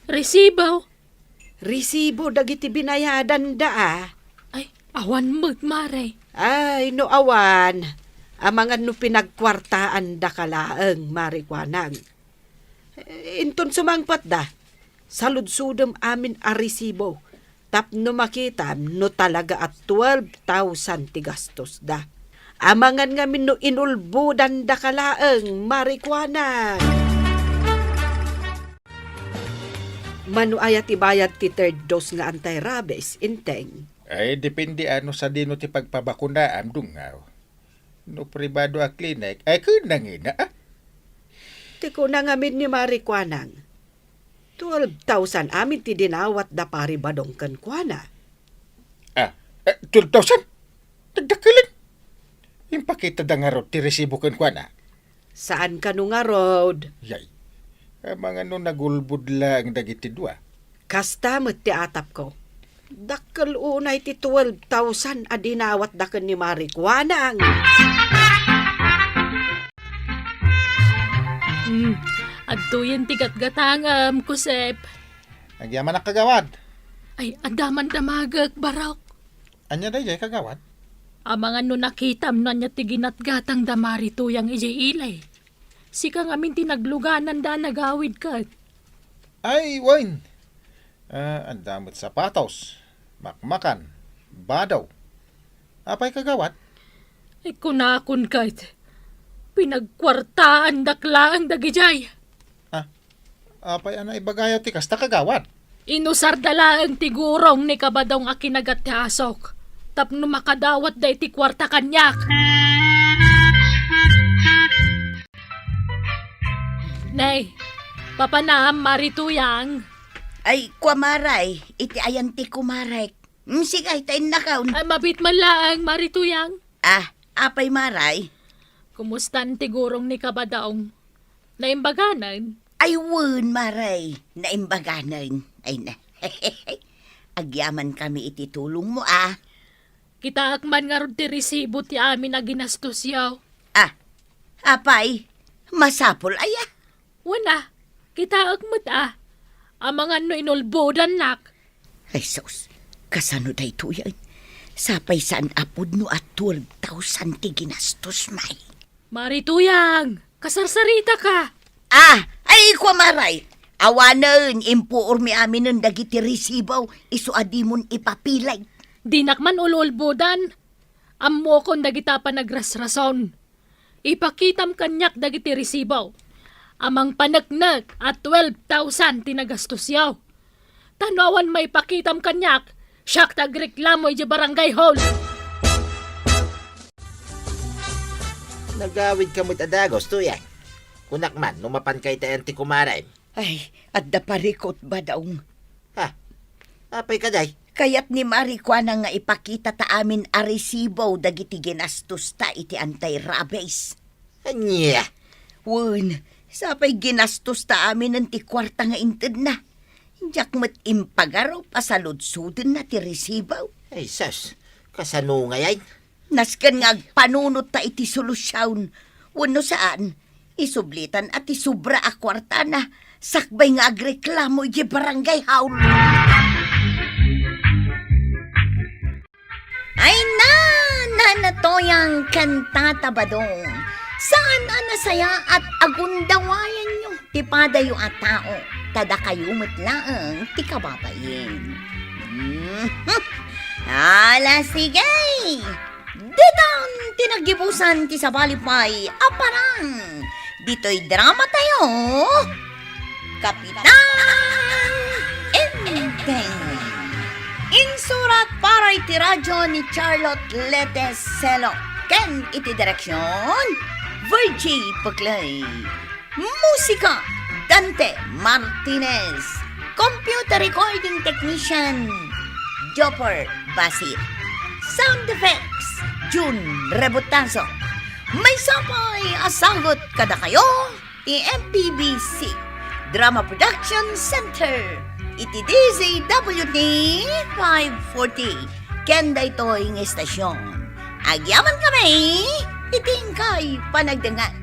Resibo. Resibo dagiti binayadan da. Ay, awan mo't, mare. Ay, no awan. Amangan no pinagkwartaan da kalaeng, marikwanang. Inton sumangpat da. Saludsudem amin a resibo. Tapno makita no talaga at 12,000 ti gastos da. Amangan nga min no inulbudan da kalaeng, marikwanang. Manu ayat ibayad ti third dose nga anti-rabies, inteng. Ay, depende ano sa dino ti pagpabakunaan dungaw. No pribado a klinik, ay kunangina ah. Tiko na ngamin ni Marikwanang. 12,000 amin ti dinawat da pari badong kan kwana. 12,000? Tagdakiling. Impakita da nga rod ti resibo kan kwa na. Saan ka nung nga road? Yay. Mga no nagulbud lang dagiti dua. Kasta mo't ti atap ko. Dakkel unay ti 12,000 adinawat da kan ni Marikwanang. Adto yan tigat-gatangam, kusep. Nagyaman ang kagawad. Ay, andaman damagag, barok. Anya day kagawad? Amangan no nakitam na niya tiginat-gatang damari tuyang ijay ilay. Sika ngamin tinagluganan da nagawid ka. Ay, wine. Ang damot sapatos, makmakan, badaw. Apay kagawad? Ay kunakon ka. Pinagkwartaan daklaan dagijay. Apay ana ibagayaw ti kasta kagawad. Inusar dalaang tigurong ni kabadong akinagat ti asok. Tapno makadawat da iti kwarta kanyak. Nay, papanam marituyang. Ay, kwamaray, iti ayan ti kumarek. Sigay, tayo nakaon. Ay mabit man laang marituyang. Apay maray. Kumustan tigurong ni kabadaong. Naimbaganan. Ay, wun, maray. Naimbaganan. Ay na. Agyaman kami iti tulong mo, Kita akman nga ron ti resibo ti amin na ginastos yaw. Apay, masapol, Wana, kita akmat Amangan no inulbodan nak. Ay, sus, kasano day to yan? Sapay saan apod no at 12,000 ti ginastos, may. Marituyang, kasarsarita ka. Ay, kwamaray. Awanan, impuor mi amin ng dagiti resibaw, iso adimon ipapilay. Dinakman ululbodan. Ammo kon dagita pa nagrasrason. Ipakitam kanyak dagiti resibaw. Amang panagnak at 12,000 tinagastos yaw. Tanawan may pakitam kanyak, siyak tagreklamo iti barangay hall. Nagawid ka mo't adagos, tuyang. Kunakman, numapan kay tayan ti kumaray. Ay, adda parikot ba daong? Apay ka day? Kayat ni Marikwana nga ipakita ta amin a resibo dagiti ginastos ta iti anti-rabies. Anya? Wun, sapay ginastos ta amin ng ti kwarta nga inted na. Diyak mat impagaro pasaludsudin na ti resibaw. Ay, sas. Kasano nga yan? Nasken nga agpanunot ta iti solusyon. Wano saan? Isublitan at isubra a kwarta na. Sakbay nga agreklamo iti barangay haul. Ay nanatoyang kantata badong. Saan anasaya at agundawayan nyo? Tipada yung at tao. Tada kayo matlaang ti kababayin. Ala sige! Ditang tinagibusan ti sabalipay aparang. Dito'y drama tayo. Kapitan Enteng. Insurat para iti radyo ni Charlotte Leteselo. Ken iti direksyon Virgie Paclay. Musika Dante Martinez. Computer recording technician Jopper Basit. Sound effects June Rebotazo. May sapay asagot kada kayo, MPBC Drama Production Center. Iti DZWD 540. Kenda ito ang estasyon. Agyaman kami, itingkay panagdangan.